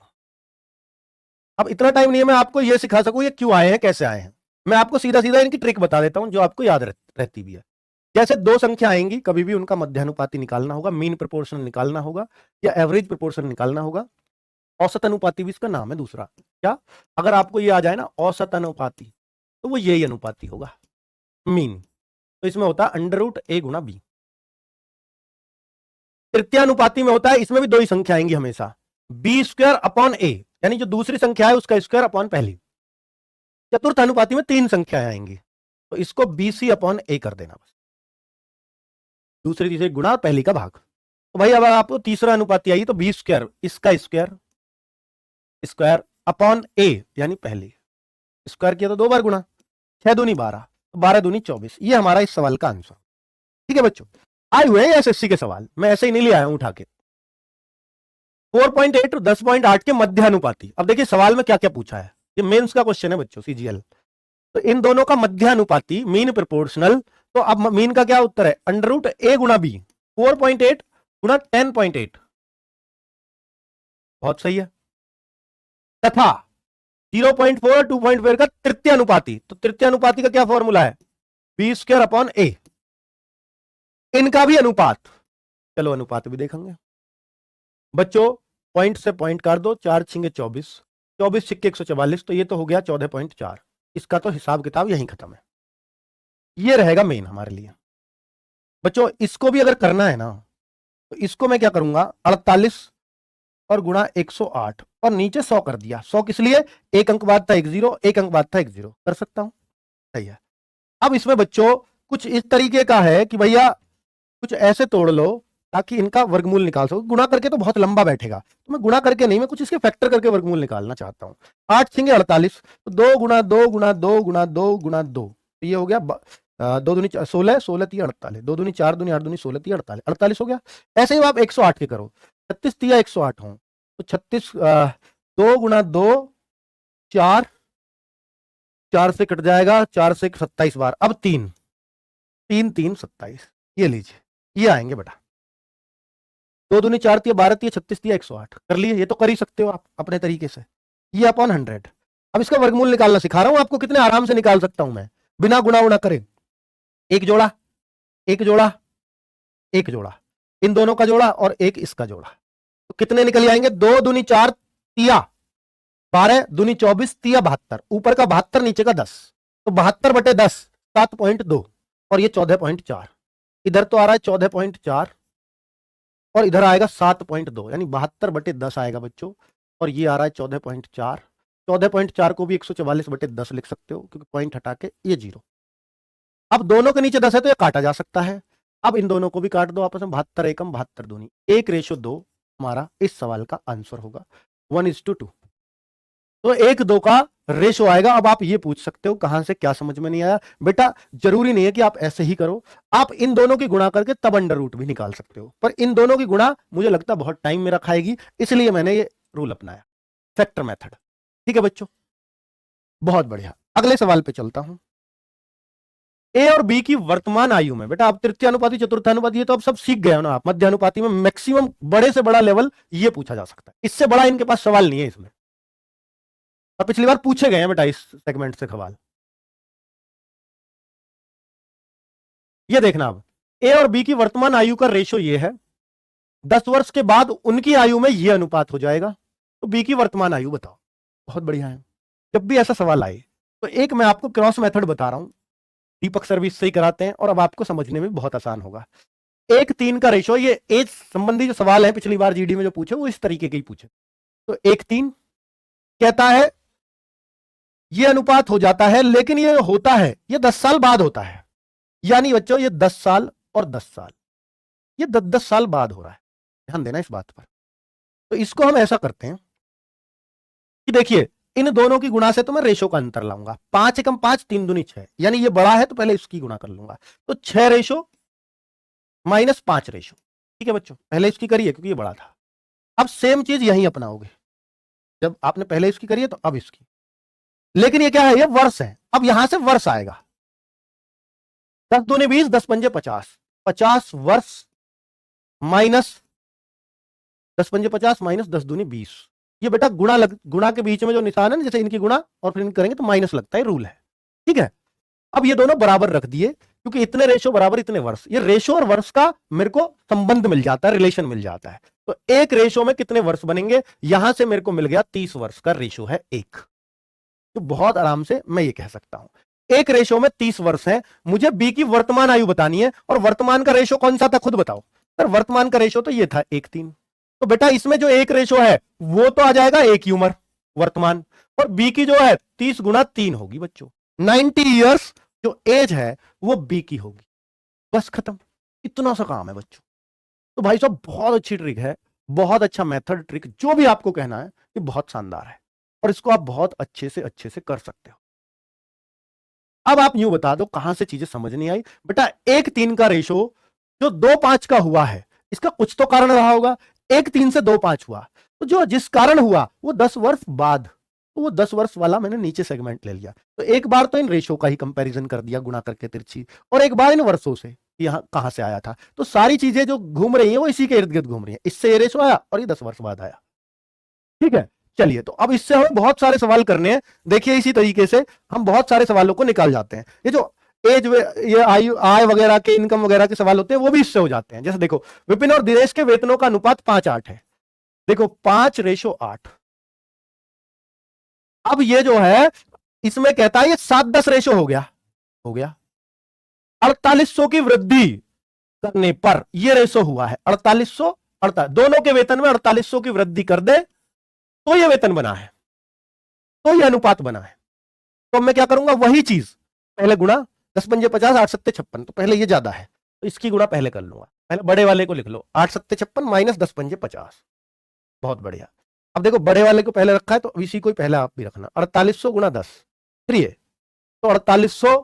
अब इतना टाइम नहीं है मैं आपको यह सिखा सकूं ये क्यों आए हैं, कैसे आए हैं। मैं आपको सीधा सीधा इनकी ट्रिक बता देता हूं जो आपको याद रहती भी है। जैसे दो संख्या आएंगी, कभी भी उनका मध्यानुपाती निकालना होगा, मीन प्रोपोर्शन निकालना होगा या एवरेज प्रोपोर्शन निकालना होगा। औसत अनुपाती भी इसका नाम है दूसरा। क्या? अगर आपको ये आ जाए ना औसत अनुपाती, तो वो यही अनुपाती होगा, मीन। तो इसमें होता है अंडर रूट ए गुणा बी। तृतीय अनुपाती में होता है, इसमें भी दो ही संख्या आएंगी हमेशा, बी स्क्वायर अपॉन ए, यानी जो दूसरी संख्या है उसका स्क्वायर अपॉन पहली। चतुर्थ अनुपाती में तीन संख्याएं आएंगी, तो इसको बीसी अपॉन ए कर देना बस, दूसरी तीसरी गुणा पहली का भाग। तो भाई अब आपको तीसरा अनुपाती आई तो बी स्क्वायर, इसका स्क्वायर स्क्वायर अपॉन ए यानी पहली, स्क्वायर किया तो दो बार गुणा, 6 दूनी 12, 12 दूनी 24। ये हमारा इस सवाल का आंसर। ठीक है बच्चों, आए हुए हैं एसएससी के सवाल, मैं ऐसे ही नहीं ले आया हूं उठा के। 4.8 और 10.8 के मध्यानुपाती। अब देखिए सवाल में क्या क्या पूछा है, ये मेंस का क्वेश्चन है बच्चों, सीजीएल। तो इन दोनों का मध्यानुपाती, मीन प्रोपोर्शनल। तो अब मीन का क्या उत्तर है? अंडर रूट ए गुणा बी, 4.8 गुणा 10.8, बहुत सही है। तथा 0.4 और 2.4 का तृतीय अनुपाती। तो तृतीय अनुपाती का क्या फॉर्मूला है? बी स्क्वायर अपॉन ए। इनका भी अनुपात, चलो अनुपात भी देखेंगे बच्चों। पॉइंट से पॉइंट काट दो, 4 छिंगे 24, 24 छिक्के 144, तो ये तो हो गया 14.4। इसका तो हिसाब किताब यहीं खत्म है। ये रहेगा मेन हमारे लिए बच्चों। इसको भी अगर करना है ना, तो इसको मैं क्या करूंगा, 48 और गुणा 108 और नीचे 100 कर दिया। 100 किस लिए? एक अंक बाद था 10, एक अंक बाद था 10, कर सकता हूं, सही है। अब इसमें बच्चों कुछ इस तरीके का है कि भैया कुछ ऐसे तोड़ लो ताकि इनका वर्गमूल निकाल सको। गुणा करके तो बहुत लंबा बैठेगा, तो मैं गुणा करके नहीं, मैं कुछ इसके फैक्टर करके वर्गमूल निकालना चाहता हूं। 8 छिंगे 48, तो 2 गुणा 2 गुणा 2 गुणा 2 गुणा 2, तो ये हो गया 2 दूनी 16, 16 3 48, 2 दूनी 4 दूनी 8 दूनी 16 3 48, 48 हो गया। ऐसे ही आप 108 के करो, 36 3 108 हो, तो 36 2 गुणा 2 4, 4 से कट जाएगा, 4 से 27 बार, अब 3 3 3 27, ये लीजिए, ये आएंगे बेटा। 2 दूनी 4 3 12 3 36 3 108 कर लिए। ये तो कर ही सकते हो आप अपने तरीके से, ये अपॉन 100। अब इसका वर्गमूल निकालना सिखा रहा हूं आपको, कितने आराम से निकाल सकता हूं मैं बिना गुणा उणा करे। एक जोड़ा, एक जोड़ा, एक जोड़ा, इन दोनों का जोड़ा और एक इसका जोड़ा, तो कितने निकल आएंगे? 2 दूनी 4 तिया 12, दूनी 24 तिया 72, ऊपर का 72 नीचे का 10, तो 72 बटे 10 7.2, और ये 14.4। इधर तो आ रहा है 14.4 और इधर आएगा 7.2, यानी 72 बटे 10 आएगा बच्चों, और ये आ रहा है 14.4। 14.4 को भी 144 बटे 10 लिख सकते हो, क्योंकि पॉइंट हटा के ये 0। अब दोनों के नीचे 10 है तो ये काटा जा सकता है। अब इन दोनों को भी काट दो आपस में, 72 एकम 72 दूनी, 1:2 हमारा इस सवाल का आंसर होगा, 1:2। तो 1:2 का रेशो आएगा। अब आप ये पूछ सकते हो कहां से, क्या समझ में नहीं आया बेटा? जरूरी नहीं है कि आप ऐसे ही करो, आप इन दोनों की गुणा करके तब अंडर रूट भी निकाल सकते हो, पर इन दोनों की गुणा मुझे लगता है बहुत टाइम मेरा खाएगी, इसलिए मैंने ये रूल अपनाया, फैक्टर मेथड। ठीक है बच्चों, बहुत बढ़िया। अगले सवाल पे चलता हूं। ए और बी की वर्तमान आयु में, बेटा आप तृतीय अनुपाती चतुर्थ अनुपाती ये तो आप सब सीख गए हो ना आप। मध्य अनुपाती में मैक्सिमम बड़े से बड़ा लेवल ये पूछा जा सकता है, इससे बड़ा इनके पास सवाल नहीं है इसमें, और पिछली बार पूछे गए हैं बेटा इस सेगमेंट से सवाल। ये देखना, अब ए और बी की वर्तमान आयु का रेशो ये है, 10 वर्ष के बाद उनकी आयु में ये अनुपात हो जाएगा। तो बी की वर्तमान आयु बताओ। बहुत बढ़िया है। जब भी ऐसा सवाल आए तो एक मैं आपको क्रॉस मेथड बता रहा हूं, दीपक सर्विस से ही कराते हैं, और अब आपको समझने में बहुत आसान होगा। 1:3 का रेशो, ये एज संबंधी जो सवाल है पिछली बार जीडी में जो पूछे वो इस तरीके के ही पूछे। तो 1:3 कहता है ये अनुपात हो जाता है, लेकिन ये होता है ये 10 साल बाद होता है, यानी बच्चों ये 10 साल और 10 साल, ये 10 साल बाद हो रहा है, ध्यान देना इस बात पर। तो इसको हम ऐसा करते हैं, कि देखिए इन दोनों की गुणा से तो मैं रेशो का अंतर लाऊंगा, 5 एकम 5 3 दूनी 6, यानी ये बड़ा है तो पहले इसकी गुणा कर लूंगा, तो 6 रेशो माइनस 5 रेशो। ठीक है बच्चों, पहले इसकी करिए क्योंकि ये बड़ा था। अब सेम चीज यहीं अपनाओगे, जब आपने पहले इसकी करी है तो अब इसकी, लेकिन ये क्या है, ये वर्ष है, अब यहां से वर्ष आएगा। 10 दूनी 20, 10 पंजे 50, 50 वर्ष माइनस 10 पंजे 50 माइनस 10 दूनी 20। ये बेटा गुणा के बीच में जो निशान है ना, जैसे इनकी गुणा और फिर इनकी करेंगे तो माइनस लगता है, रूल है। ठीक है, अब ये दोनों बराबर रख दिए, क्योंकि इतने रेशो बराबर इतने वर्ष, ये रेशो और वर्ष का मेरे को संबंध मिल जाता है, रिलेशन मिल जाता है। तो एक रेशो में कितने वर्ष बनेंगे, यहां से मेरे को मिल गया 30 वर्ष का रेशो है एक। तो बहुत आराम से मैं ये कह सकता हूं एक रेशो में 30 वर्ष है। मुझे बी की वर्तमान आयु बतानी है, और वर्तमान का रेशो कौन सा था खुद बताओ सर। वर्तमान का रेशो तो ये था 1:3। तो बेटा इसमें जो एक रेशो है वो तो आ जाएगा एक ही उम्र वर्तमान, और बी की जो है 30 गुणा 3 होगी बच्चों, 90 ईयर्स जो एज है वो बी की होगी। बस खत्म, इतना सा काम है बच्चों। तो भाई साहब बहुत अच्छी ट्रिक है, बहुत अच्छा मेथड, ट्रिक जो भी आपको कहना है, ये बहुत शानदार है, और इसको आप बहुत अच्छे से कर सकते हो। अब आप यूं बता दो कहां से चीजें समझ नहीं आई। बेटा 1:3 का रेशो जो 2:5 का हुआ है, इसका कुछ तो कारण रहा होगा। 1:3 से 2:5 हुआ, तो जो जिस कारण हुआ वो 10 वर्ष बाद, तो वो 10 वर्ष वाला मैंने नीचे सेगमेंट ले लिया। तो एक बार तो इन रेशो का ही कंपैरिजन कर दिया गुणा करके तिरछी, और एक बार इन वर्षों से यहां कहां से आया था। तो सारी चीजें जो घूम रही हैं वो इसी के इर्द गिर्द घूम रही हैं। इससे ये रेशो आया और ये 10 वर्ष बाद आया। ठीक है, चलिए तो अब इससे हमें बहुत सारे सवाल करने हैं। देखिए इसी तरीके से हम बहुत सारे सवालों को निकाल जाते हैं। ये जो एज, ये आय वगैरह के, इनकम वगैरह के सवाल होते हैं वो भी इससे हो जाते हैं। जैसे देखो विपिन और दिनेश के वेतनों का अनुपात 5:8 है। देखो 5:8। अब ये जो है इसमें कहता है ये 7:10 रेशो हो गया, 4800 की वृद्धि करने पर ये रेशो हुआ है 4800, दोनों के वेतन में 4800 की वृद्धि कर दे तो ये वेतन बना है, तो ये अनुपात बना है। तो मैं क्या करूंगा, वही चीज पहले गुणा 10 पंजे 50, 8 सत्ते 56, तो पहले ये ज्यादा है तो इसकी गुणा पहले कर लूंगा। पहले बड़े वाले को लिख लो, 8 सत्ते 56 माइनस 10 पंजे 50। बहुत बढ़िया। अब देखो बड़े वाले को पहले रखा है तो इसी को पहले आप भी रखना। 4800 गुणा 10 फिर ये, तो 4800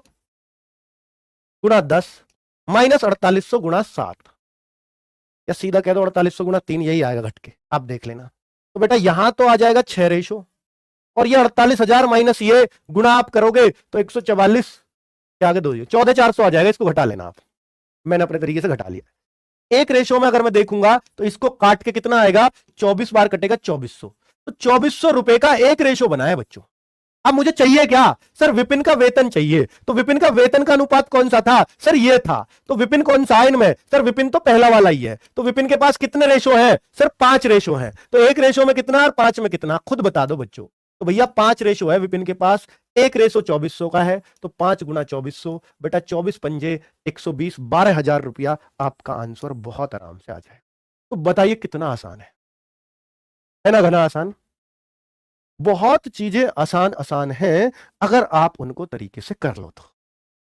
गुणा 10 माइनस 4800 गुणा 7, या सीधा कह दो 4800 गुणा 3, यही आएगा घट के, आप देख लेना। तो बेटा यहां तो आ जाएगा 6 रेशो, और ये 48,000 माइनस ये गुणा आप करोगे तो 144 के आगे दो 14,400 आ जाएगा। इसको घटा लेना आप, मैंने अपने तरीके से घटा लिया। एक रेशो में अगर मैं देखूंगा तो इसको काट के कितना आएगा, 24 बार कटेगा 2400, तो 2400 रुपए का एक रेशो बना है बच्चों। अब मुझे चाहिए क्या सर, विपिन का वेतन चाहिए। तो विपिन का वेतन का अनुपात कौन सा था सर, ये था। तो विपिन कौन सा है इनमें सर, विपिन तो पहला वाला ही है। तो विपिन के पास कितने रेशो है सर, 5 रेशो है। तो एक रेशो में कितना और 5 में कितना, खुद बता दो बच्चों। तो भैया 5 रेशो है विपिन के पास, एक रेशो 2400 का है, तो 5 गुना 2400, बेटा 24 पंजे 120, 12,000 रुपया आपका आंसर बहुत आराम से आ जाए। तो बताइए कितना आसान है ना, घना आसान। बहुत चीजें आसान हैं अगर आप उनको तरीके से कर लो तो।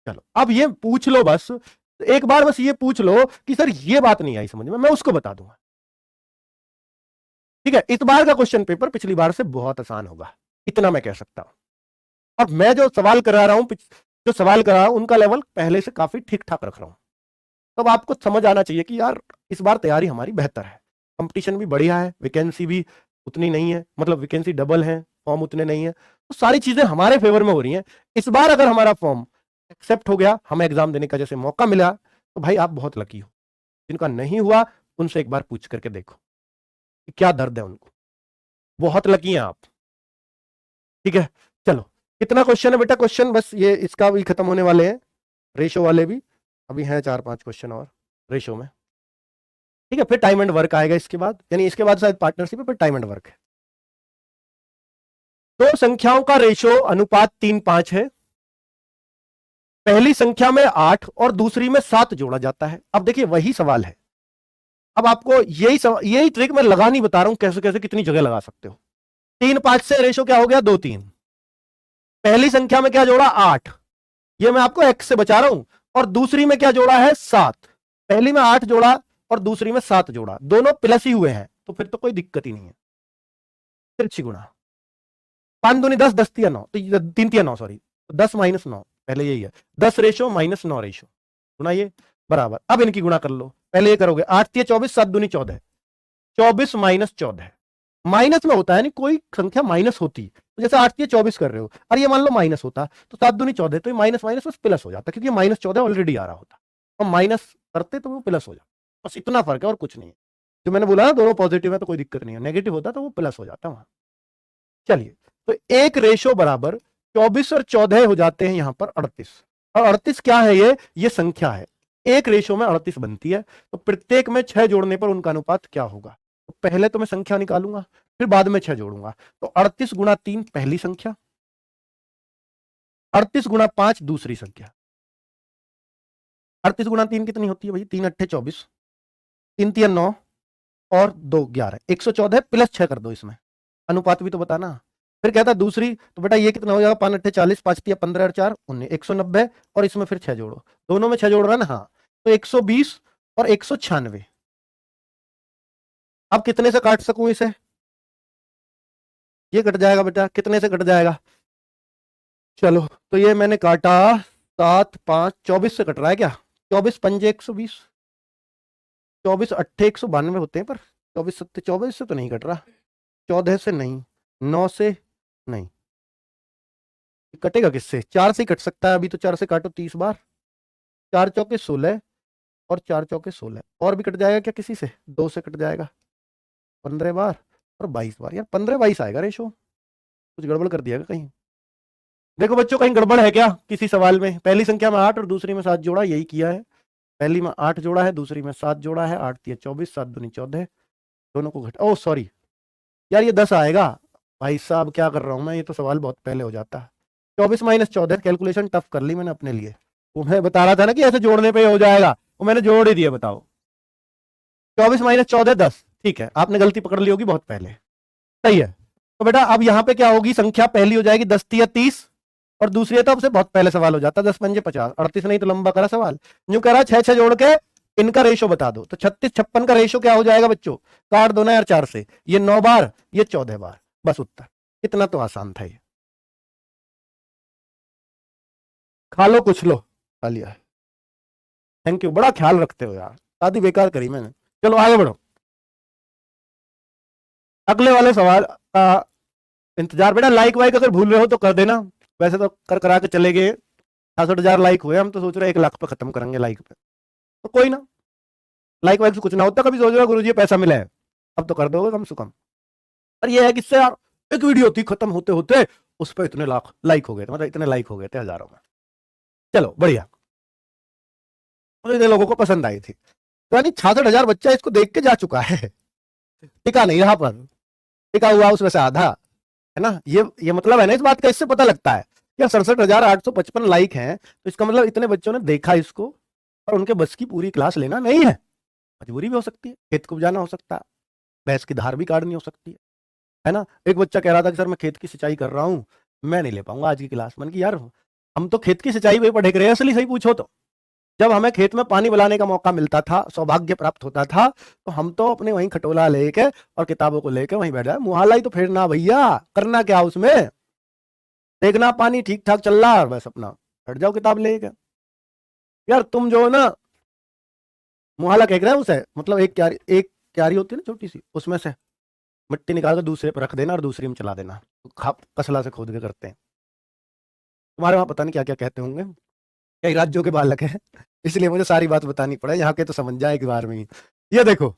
चलो अब ये पूछ लो, बस एक बार बस ये पूछ लो कि सर ये बात नहीं आई समझ में, मैं उसको बता दूंगा। ठीक है, इस बार का क्वेश्चन पेपर पिछली बार से बहुत आसान होगा, इतना मैं कह सकता हूं। और मैं जो सवाल करा रहा हूं उनका लेवल पहले से काफी ठीक ठाक रख रहा हूं। तब आपको समझ आना चाहिए कि यार इस बार तैयारी हमारी बेहतर है, कंपटीशन भी बढ़िया है, वैकेंसी भी उतनी नहीं है, मतलब वैकेंसी डबल है, फॉर्म उतने नहीं है, तो सारी चीजें हमारे फेवर में हो रही हैं। इस बार अगर हमारा फॉर्म एक्सेप्ट हो गया, हमें एग्जाम देने का जैसे मौका मिला, तो भाई आप बहुत लकी हो। जिनका नहीं हुआ उनसे एक बार पूछ करके देखो कि क्या दर्द है उनको, बहुत लकी हैं आप। ठीक है, चलो कितना क्वेश्चन है बेटा, क्वेश्चन बस ये इसका भी खत्म होने वाले हैं, रेशो वाले भी अभी हैं 4-5 क्वेश्चन और रेशो में। ठीक है, फिर टाइम एंड वर्क आएगा इसके बाद, यानी इसके बाद शायद पार्टनरशिप है, फिर टाइम एंड वर्क है। दो संख्याओं का रेशो अनुपात 3:5 है। पहली संख्या में 8 और दूसरी में 7 जोड़ा जाता है। अब देखिए वही सवाल है, अब आपको यही ट्रिक मैं लगा नहीं बता रहा हूं, कैसे कैसे कितनी जगह लगा सकते हो। 3:5 से रेशो क्या हो गया, 2:3। पहली संख्या में क्या जोड़ा, 8, ये मैं आपको x से बचा रहा हूं, और दूसरी में क्या जोड़ा है, 7। पहली में 8 जोड़ा और दूसरी में 7 जोड़ा, दोनों प्लस ही हुए हैं, तो फिर तो कोई दिक्कत ही नहीं है। तिरछी गुणा, 5 दूनी 10, 10 तिया 9, तो 3 तिया 9, सॉरी 10 माइनस 9, पहले यही है 10 रेशो माइनस 9 रेशो, गुना ये बराबर। अब इनकी गुणा कर लो, पहले ये करोगे 8 तिया 24, 7 दूनी 14, 24 माइनस 14, माइनस में होता है नहीं कोई संख्या माइनस होती, तो जैसे 8 तिया 24 कर रहे हो, और ये मान लो माइनस होता तो 7 दूनी 14, तो ये माइनस माइनस बस प्लस हो जाता, क्योंकि माइनस 14 ऑलरेडी आ रहा होता, और माइनस करते तो वो प्लस हो जाता, बस इतना फर्क है और कुछ नहीं है। जो मैंने बोला ना दोनों पॉजिटिव है तो कोई दिक्कत नहीं है, नेगेटिव होता तो वो प्लस हो जाता वहां। चलिए, तो एक रेशो बराबर 24 और 14 हो जाते हैं यहां पर 38, और 38 क्या है, ये संख्या है, एक रेशो में 38 बनती है, तो प्रत्येक में 6 जोड़ने पर उनका अनुपात क्या होगा। तो पहले तो मैं संख्या निकालूंगा, फिर बाद में 6 जोड़ूंगा, तो 38 गुणा 3 पहली संख्या, 38 गुणा 5 दूसरी संख्या। 38 गुणा 3 कितनी होती है भाई, 3 अट्ठे 24, 3 तिया 9 और 2 11, 114 प्लस 6 कर दो, इसमें अनुपात भी तो बताना। फिर कहता दूसरी, तो बेटा ये कितना हो जाएगा, 5 अट्ठे 40, 5 तिया 15 और 4 19, 190, और इसमें फिर 6 जोड़ो, दोनों में 6 जोड़ रहा है ना, हाँ, तो 120 और 196। अब कितने से काट सकूं इसे, ये कट जाएगा बेटा, कितने से कट जाएगा, चलो तो ये मैंने काटा 7 5 24 से कट रहा है क्या, 24 पंजे 120, 24 अट्ठे 192 होते हैं, पर 24 सत्ते 24 से तो नहीं कट रहा, 14 से नहीं, 9 से नहीं, कटेगा किससे, 4 से ही कट सकता है, अभी तो 4 से काटो 30 बार, 4 चौके 16 और 4 चौके 16, और भी कट जाएगा क्या किसी से, 2 से कट जाएगा, 15 बार और 22 बार, यार 15 22 आएगा रेशो, कुछ गड़बड़ कर दिया कहीं। देखो बच्चों कहीं गड़बड़ है क्या किसी सवाल में, पहली संख्या में 8 और दूसरी में 7 जोड़ा, यही किया है, पहली में 8 जोड़ा है, दूसरी में 7 जोड़ा है, 8 तिया 24, 7 दूनी 14, दोनों को घट, ओ सॉरी यार ये 10 आएगा, भाई साहब क्या कर रहा हूं मैं, ये तो सवाल बहुत पहले हो जाता है, 24 माइनस 14, कैलकुलेशन टफ कर ली मैंने अपने लिए, तुम्हें बता रहा था ना कि ऐसे जोड़ने पे हो जाएगा, वो मैंने जोड़ ही दिया, बताओ 24 माइनस 14 10, ठीक है, आपने गलती पकड़ ली होगी बहुत पहले, सही है। तो बेटा अब यहां पे क्या होगी, संख्या पहली हो जाएगी 10 तिया 30, और दूसरी है तो अब से बहुत पहले सवाल हो जाता, 10 पंजे 50, 38 नहीं तो लंबा करा सवाल, यूं कह रहा 6 जोड़ के इनका रेशो बता दो, तो 36 56 का रेशो क्या हो जाएगा बच्चों, काट दो ना यार 4 से, ये 9 बार ये 14 बार, बस उत्तर, इतना तो आसान था ये, खा लो कुछ लो, खा लिया, थैंक यू, बड़ा ख्याल रखते हो यार, शादी बेकार करी मैंने, चलो आगे बढ़ो, अगले वाले सवाल का इंतजार, बेटा लाइक वाइक अगर भूल रहे हो तो कर देना, वैसे तो कर करा के चले गए, 66,000 लाइक हुए, हम तो सोच रहे हैं 1 लाख पे खत्म करेंगे लाइक पे, तो कोई ना, लाइक वाइक से कुछ ना होता, कभी सोच रहे हो गुरुजी पैसा मिला है, अब तो कर दोगे कम से कम, पर ये है कि इससे यार एक वीडियो थी खत्म होते होते उस पर इतने लाख लाइक हो गए थे, मतलब इतने लाइक हो गए थे हजारों में, चलो बढ़िया, तो इतने लोगों को पसंद आई थी, तो यानी 66,000 बच्चा इसको देख के जा चुका है, टिका नहीं यहाँ पर, टिका हुआ उसमें से आधा है ना, ये मतलब है ना इस बात का, इससे पता लगता है कि 67,855 लाइक हैं, तो इसका मतलब इतने बच्चों ने देखा इसको, और उनके बस की पूरी क्लास लेना नहीं है, मजबूरी भी हो सकती है, खेत को जाना हो सकता है, भैंस की धार भी काटनी हो सकती है ना। एक बच्चा कह रहा था कि सर मैं खेत की सिंचाई कर रहा हूँ, मैं नहीं ले पाऊंगा आज की क्लास, मैंने कि यार हम तो खेत की सिंचाई वही पढ़े रहे, असली सही पूछो तो जब हमें खेत में पानी बुलाने का मौका मिलता था, सौभाग्य प्राप्त होता था, तो हम तो अपने वहीं खटोला लेके और किताबों को लेके वहीं बैठ जाए, मुहाला ही तो फेरना भैया, करना क्या उसमें, देखना पानी ठीक ठाक चल रहा है, बस अपना बैठ जाओ किताब लेके। यार तुम जो है ना, मुहाला कह रहे हैं उसे, मतलब एक क्यारी होती है ना छोटी सी, उसमें से मिट्टी निकाल कर दूसरे पर रख देना और दूसरी में चला देना, कसला से खोद के करते हैं, तुम्हारे वहां पता नहीं क्या क्या कहते होंगे, कई राज्यों के बालक हैं, इसलिए मुझे सारी बात बतानी पड़े, यहाँ के तो समझ जाए एक बार में ही। ये देखो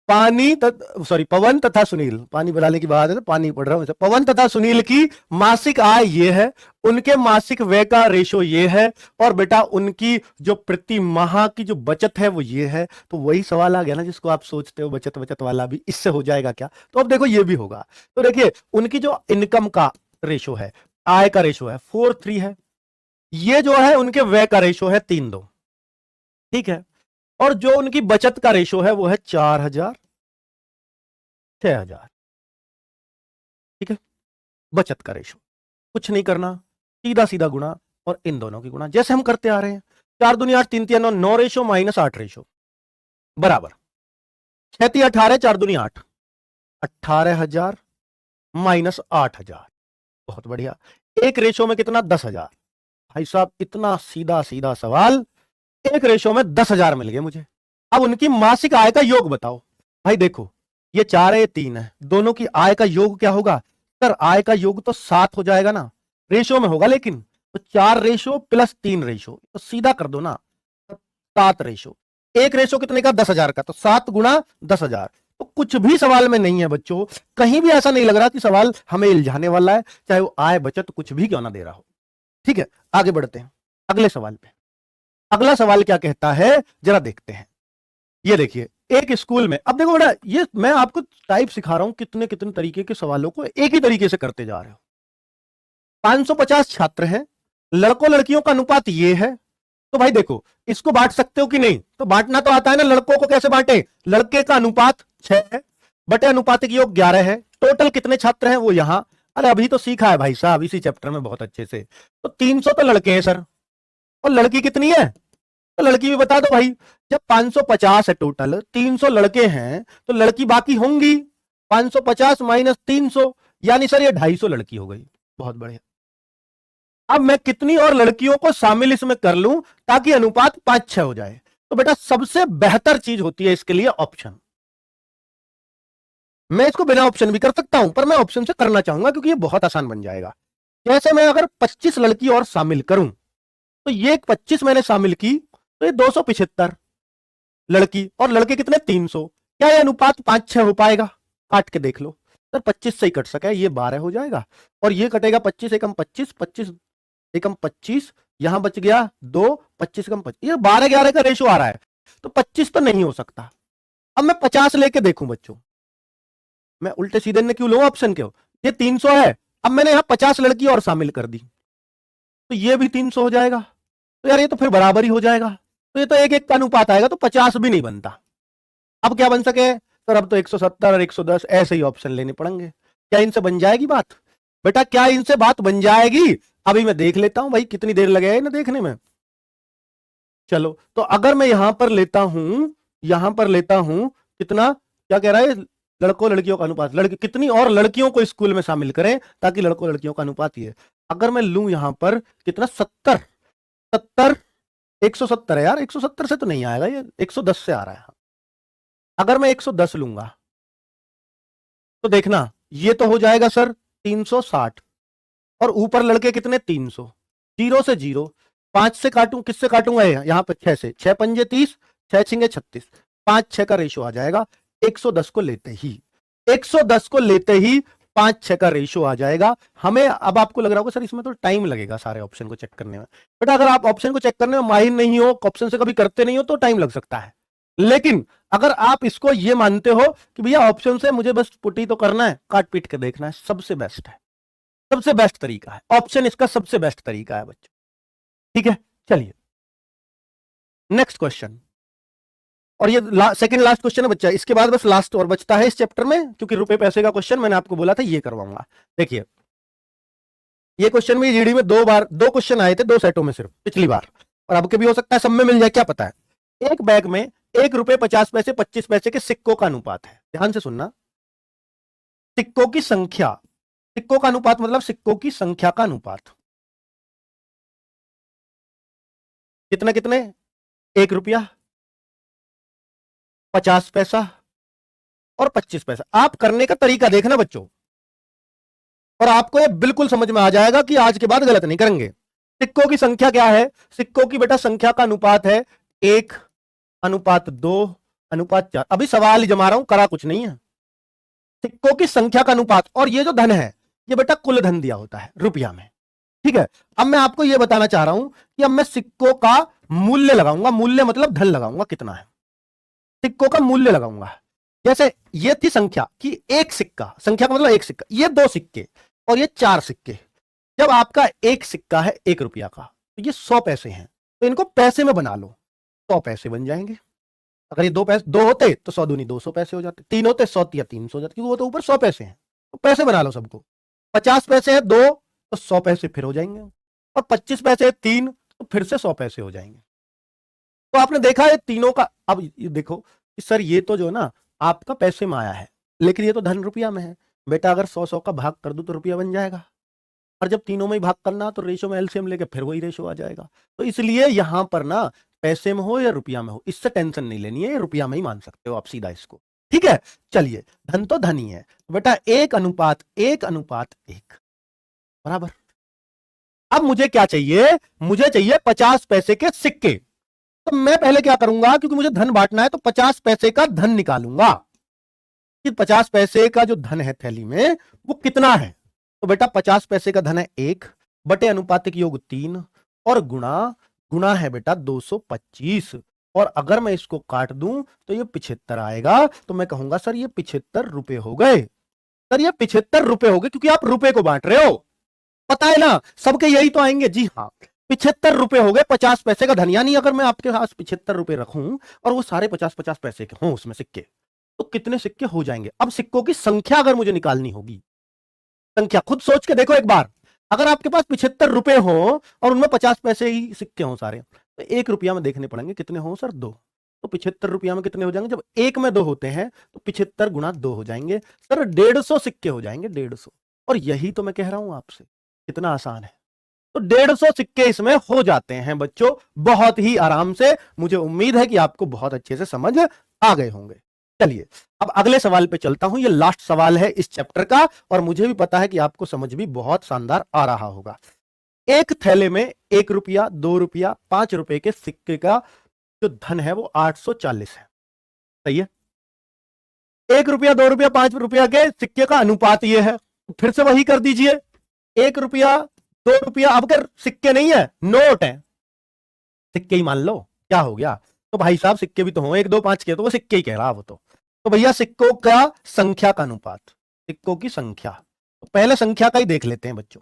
पवन तथा सुनील, पानी बनाने की बात है तो पानी पढ़ रहा हूं, पवन तथा सुनील की मासिक आय ये है, उनके मासिक व्यय का रेशो ये है, और बेटा उनकी जो प्रति माह की जो बचत है वो ये है, तो वही सवाल आ गया ना जिसको आप सोचते हो बचत वाला भी, इससे हो जाएगा क्या, तो अब देखो ये भी होगा, तो देखिए उनकी जो इनकम का रेशो है, आय का रेशो है 4:3 है, ये जो है उनके व्यय का रेशो है 3:2, ठीक है, और जो उनकी बचत का रेशो है वो है 4,000 6,000, ठीक है, बचत का रेशो, कुछ नहीं करना, सीधा सीधा गुणा और इन दोनों की गुणा जैसे हम करते आ रहे हैं, 4 दूनी 8, 3 तिया 9, 9 रेशो माइनस 8 रेशो बराबर 6 तिया 18, 4 दूनी 8, 18,000 माइनस 8,000। बहुत बढ़िया। एक रेशो में कितना? 10,000। भाई साहब इतना सीधा सीधा सवाल, एक रेशो में 10,000 मिल गए मुझे। अब उनकी मासिक आय का योग बताओ। भाई देखो, ये 4 है, ये 3 है, दोनों की आय का योग क्या होगा? सर आय का योग तो 7 हो जाएगा ना, रेशो में होगा, लेकिन तो 4 रेशो प्लस 3 रेशो, तो सीधा कर दो ना, 7 रेशो। एक रेशो कितने का? 10,000 का, तो 7 गुणा 10,000। तो कुछ भी सवाल में नहीं है बच्चों, कहीं भी ऐसा नहीं लग रहा कि सवाल हमें इल्झाने वाला है, चाहे वो आय बचत कुछ भी क्यों ना दे रहा हो। ठीक है, आगे बढ़ते हैं अगले सवाल पे। अगला सवाल क्या कहता है, जरा देखते हैं। ये देखिए, एक स्कूल में, अब देखो बेटा, ये मैं आपको टाइप सिखा रहा हूं, कितने कितने तरीके के सवालों को एक ही तरीके से करते जा रहे हो। 550 छात्र हैं, लड़कों लड़कियों का अनुपात ये है, तो भाई देखो इसको बांट सकते हो कि नहीं? तो बांटना तो आता है ना। लड़कों को कैसे बांटे? लड़के का अनुपात 6 है, बटे अनुपातिक योग 11 है। टोटल कितने छात्र हैं वो यहां, अरे अभी तो सीखा है भाई साहब इसी चैप्टर में बहुत अच्छे से। तो 300 तो लड़के हैं सर, और लड़की कितनी है? तो लड़की भी बता दो भाई। जब 550 है टोटल, 300 लड़के हैं, तो लड़की बाकी होंगी। 550 माइनस 300, यानी सर ये 250 लड़की हो गई। बहुत बढ़िया। अब मैं कितनी और लड़कियों को शामिल इसमें कर लूं ताकि अनुपात 5-6 हो जाए? तो बेटा सबसे बेहतर चीज होती है इसके लिए ऑप्शन। मैं इसको बिना ऑप्शन भी कर सकता हूं, पर मैं ऑप्शन से करना चाहूंगा क्योंकि ये बहुत आसान बन जाएगा। जैसे मैं अगर 25 लड़की और शामिल करूं, तो ये 25 मैंने शामिल की, तो ये 275 लड़की, और लड़के कितने? 300। क्या ये अनुपात 5-6 हो पाएगा? काट के देख लो सर, 25 से ही कट सके, ये 12 हो जाएगा, और ये कटेगा 25 एकम 25, 25 एकम 25, यहां बच गया 2, 25 एकम 25, ये 12-11 का रेशो आ रहा है, तो 25 तो नहीं हो सकता। अब मैं 50 लेके देखूं बच्चों, मैं उल्टे सीधे ने क्यों लूं ऑप्शन के? ये 300 है, अब मैंने यहां 50 लड़की और शामिल कर दी, तो ये भी 300 हो जाएगा। तो यार ये तो फिर बराबर ही हो जाएगा, तो ये तो एक एक का अनुपात आएगा, तो 50 भी नहीं बनता। अब क्या बन सके सर? अब तो 170 और 110 ऐसे ही ऑप्शन लेने पड़ेंगे। क्या इनसे बन जाएगी बात? बेटा क्या इनसे बात बन जाएगी? अभी मैं देख लेता हूं भाई, कितनी देर लगेगा इन्हें देखने में। चलो, तो अगर मैं यहां पर लेता हूं कितना, क्या कह रहा है? लड़कों लड़कियों का अनुपात, लड़की कितनी और लड़कियों को स्कूल में शामिल करें ताकि लड़कों लड़कियों का अनुपात ये। अगर मैं लूं यहां पर कितना, 70, 70, 170 है यार, 170 से तो नहीं आएगा, ये 110 से आ रहा है। अगर मैं 110 लूंगा तो देखना ये तो हो जाएगा सर 360, और ऊपर लड़के कितने? 300। जीरो से जीरो, 5 से काटूं, किससे काटूंगा? यहां पर 6 से, 6 पंजे 30, 6 छिंगे 36, 5-6 का रेशो आ जाएगा। 110 को लेते ही, 110 को लेते ही 5-6 का रेशो आ जाएगा हमें। अब आपको लग रहा होगा सर इसमें तो टाइम लगेगा सारे ऑप्शन को चेक करने में। बेटा अगर आप ऑप्शन को चेक करने में माहिर नहीं हो, ऑप्शन से कभी करते नहीं हो, तो टाइम लग सकता है। लेकिन अगर आप इसको ये मानते हो कि भैया ऑप्शन से मुझे बस पुटी तो करना है, काट पीट के देखना है, सबसे बेस्ट है, सबसे बेस्ट तरीका है ऑप्शन, इसका सबसे बेस्ट तरीका है बच्चों। ठीक है, चलिए नेक्स्ट क्वेश्चन। और ये सेकंड लास्ट क्वेश्चन है बच्चा, इसके बाद बस लास्ट और बचता है इस चैप्टर में, क्योंकि रुपए पैसे का क्वेश्चन मैंने आपको बोला था ये करवाऊंगा। देखिए ये क्वेश्चन भी जीडी में 2 बार 2 क्वेश्चन आए थे, 2 सेटों में सिर्फ पिछली बार, और अब के भी हो सकता है सब में मिल जाए, क्या पता है। एक बैग में 1 रुपए 50 पैसे 25 पैसे के सिक्कों का अनुपात है। ध्यान से सुनना, सिक्कों की संख्या, सिक्कों का अनुपात मतलब सिक्कों की संख्या का अनुपात। कितने कितने? 1 रुपया, 50 पैसा और 25 पैसा। आप करने का तरीका देखना बच्चों, और आपको ये बिल्कुल समझ में आ जाएगा कि आज के बाद गलत नहीं करेंगे। सिक्कों की संख्या क्या है? सिक्कों की बेटा संख्या का अनुपात है 1:2:4। अभी सवाल ही जमा रहा हूं, करा कुछ नहीं है। सिक्कों की संख्या का अनुपात, और ये जो धन है ये बेटा कुल धन दिया होता है रुपया में। ठीक है, अब मैं आपको यह बताना चाह रहा हूं कि अब मैं सिक्कों का मूल्य लगाऊंगा, मूल्य मतलब धन लगाऊंगा कितना है, सिक्कों का मूल्य लगाऊंगा। जैसे ये थी संख्या कि एक सिक्का, संख्या का मतलब एक सिक्का, ये 2 सिक्के और ये 4 सिक्के। जब आपका एक सिक्का है 1 रुपया का, तो ये 100 पैसे हैं, तो इनको पैसे में बना लो, 100 पैसे बन जाएंगे। अगर ये 2 होते तो 100 दूनी 200 पैसे हो जाते, 3 होते 100 या 300 हो जाते, क्योंकि वो तो ऊपर 100 पैसे हैं, तो पैसे बना लो सबको। 50 पैसे है 2, तो 100 पैसे फिर हो जाएंगे, और 25 पैसे है 3, तो फिर से 100 पैसे हो जाएंगे। तो आपने देखा है तीनों का। अब ये देखो कि सर ये तो जो ना आपका पैसे में आया है, लेकिन ये तो धन रुपया में है। बेटा अगर 100 का भाग कर दूं तो रुपया बन जाएगा, और जब तीनों में ही भाग करना तो रेशो में एलसीएम लेके फिर वही रेशो आ जाएगा। तो इसलिए यहां पर ना पैसे में हो या रुपया में हो, इससे टेंशन नहीं लेनी है, रुपया में ही मान सकते हो आप सीधा इसको। ठीक है, चलिए धन तो धन ही है, तो बेटा 1:1:1 बराबर। अब मुझे क्या चाहिए, मुझे चाहिए 50 पैसे के सिक्के। तो मैं पहले क्या करूंगा, क्योंकि मुझे धन बांटना है तो 50 पैसे का धन निकालूंगा कि 50 पैसे का जो धन है थैली में वो कितना है। तो बेटा 50 पैसे का धन है 1 बटे अनुपातिक योग 3 और गुणा है बेटा 225, और अगर मैं इसको काट दूं तो ये 75 आएगा। तो मैं कहूंगा सर ये 75 रुपए हो गए, सर ये 75 रुपए हो गए, क्योंकि आप रुपए को बांट रहे हो, पता है ना सबके यही तो आएंगे। जी हाँ, 75 रुपए हो गए 50 पैसे का धन। यानी अगर मैं आपके पास 75 रुपए रखूं और वो सारे 50-50 पैसे के हों उसमें सिक्के, तो कितने सिक्के हो जाएंगे। अब सिक्कों की संख्या अगर मुझे निकालनी होगी, संख्या खुद सोच के देखो एक बार, अगर आपके पास 75 रुपए हो और उनमें 50 पैसे ही सिक्के हों सारे, तो 1 रुपया में देखने पड़ेंगे कितने हो सर, 2। तो 75 रुपया में कितने हो जाएंगे, जब 1 में 2 होते हैं तो 75 गुणा 2 हो जाएंगे सर, 150 सिक्के हो जाएंगे, 150। और यही तो मैं कह रहा हूं आपसे, कितना आसान है। तो 150 सिक्के इसमें हो जाते हैं बच्चों, बहुत ही आराम से। मुझे उम्मीद है कि आपको बहुत अच्छे से समझ आ गए होंगे। चलिए अब अगले सवाल पे चलता हूं, ये लास्ट सवाल है इस चैप्टर का, और मुझे भी पता है कि आपको समझ भी बहुत शानदार आ रहा होगा। एक थैले में 1 रुपया, 2 रुपया, 5 रुपए के सिक्के का जो धन है वो 840 है, सही है। 1 रुपया, 2 रुपया, 5 रुपया के सिक्के का अनुपात ये है, फिर से वही कर दीजिए। 1 रुपया, 2 रुपया, अब अगर सिक्के नहीं है नोट है, सिक्के ही मान लो, क्या हो गया। तो भाई साहब सिक्के भी तो हो, 1, 2, 5 के, तो वो सिक्के ही कह रहा वो तो भैया सिक्कों का संख्या का अनुपात, सिक्कों की संख्या, तो पहले संख्या का ही देख लेते हैं बच्चों।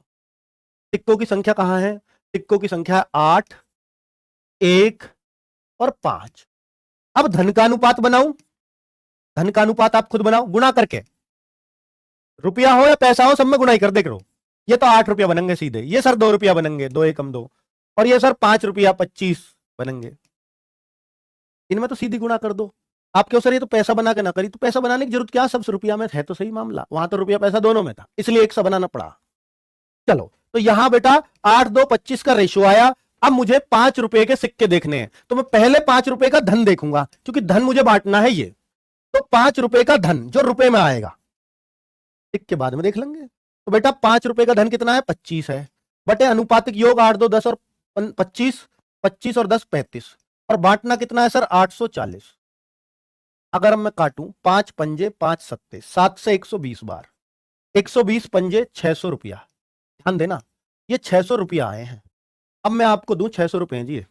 सिक्कों की संख्या कहां है, सिक्कों की संख्या 8, 1 और 5। अब धन का अनुपात बनाऊं, धन का अनुपात आप खुद बनाओ गुणा करके, रुपया हो या पैसा हो सब में गुणा ही कर दे करो। ये तो 8 रुपया बनेंगे सीधे, ये सर 2 रुपया बनेंगे, 2 एकम 2, और ये सर 5 रुपया 25 बनेंगे, इनमें तो सीधी गुणा कर दो। आप क्यों सर ये तो पैसा बना के ना करी, तो पैसा बनाने की जरूरत क्या, सब रुपया में है तो सही मामला, वहां तो रुपया पैसा दोनों में था, इसलिए एक सा बनाना पड़ा। चलो तो यहां बेटा 8, 2, 25 का रेशियो आया। अब मुझे 5 रुपए के सिक्के देखने हैं, तो मैं पहले 5 रुपए का धन देखूंगा, क्योंकि धन मुझे बांटना है ये। तो 5 रुपए का धन जो रुपए में आएगा, सिक्के बाद में देख लेंगे। तो बेटा 5 रुपए का धन कितना है, 25 है, बटे अनुपातिक योग 8, 2, 10 और 25, 25 और 10 35, और बांटना कितना है सर 840। अगर मैं काटूं 5 पंजे 5 सत्ते, 7 से 120 बार, 120 पंजे 600 रुपया, ध्यान देना ये 600 रुपया आए हैं। अब मैं आपको दूं 600 रुपए जी,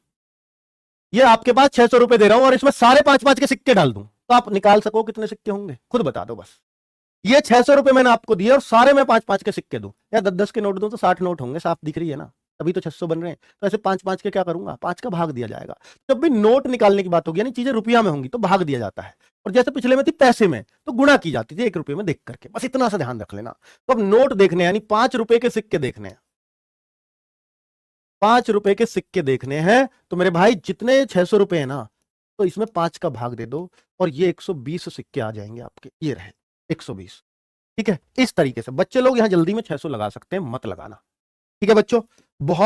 ये आपके पास 600 रुपए दे रहा हूं और इसमें सारे 5-5 के सिक्के डाल दूं, तो आप निकाल सको कितने सिक्के होंगे, खुद बता दो बस। ये 600 रुपए मैंने आपको दिए और सारे में 5-5 के सिक्के दूं या 10-10 के नोट दूं तो 60 नोट होंगे, साफ दिख रही है ना, तभी तो 600 बन रहे हैं। तो ऐसे 5-5 के क्या करूंगा, 5 का भाग दिया जाएगा। जब भी नोट निकालने की बात होगी, यानी चीजें रुपया में होंगी तो भाग दिया जाता है, और जैसे पिछले में थी पैसे में तो गुणा की जाती थी 1 रुपए में देख करके, बस इतना सा ध्यान रख लेना। तो अब नोट देखने यानी 5 रुपए के सिक्के देखने हैं, 5 रुपए के सिक्के देखने हैं, तो मेरे भाई जितने 600 रुपए है ना, तो इसमें 5 का भाग दे दो और ये 120 सिक्के आ जाएंगे आपके, ये रहे 120। ठीक है, इस तरीके से बच्चे लोग यहां जल्दी में 600 लगा सकते हैं, मत लगाना। ठीक है बच्चों, बहुत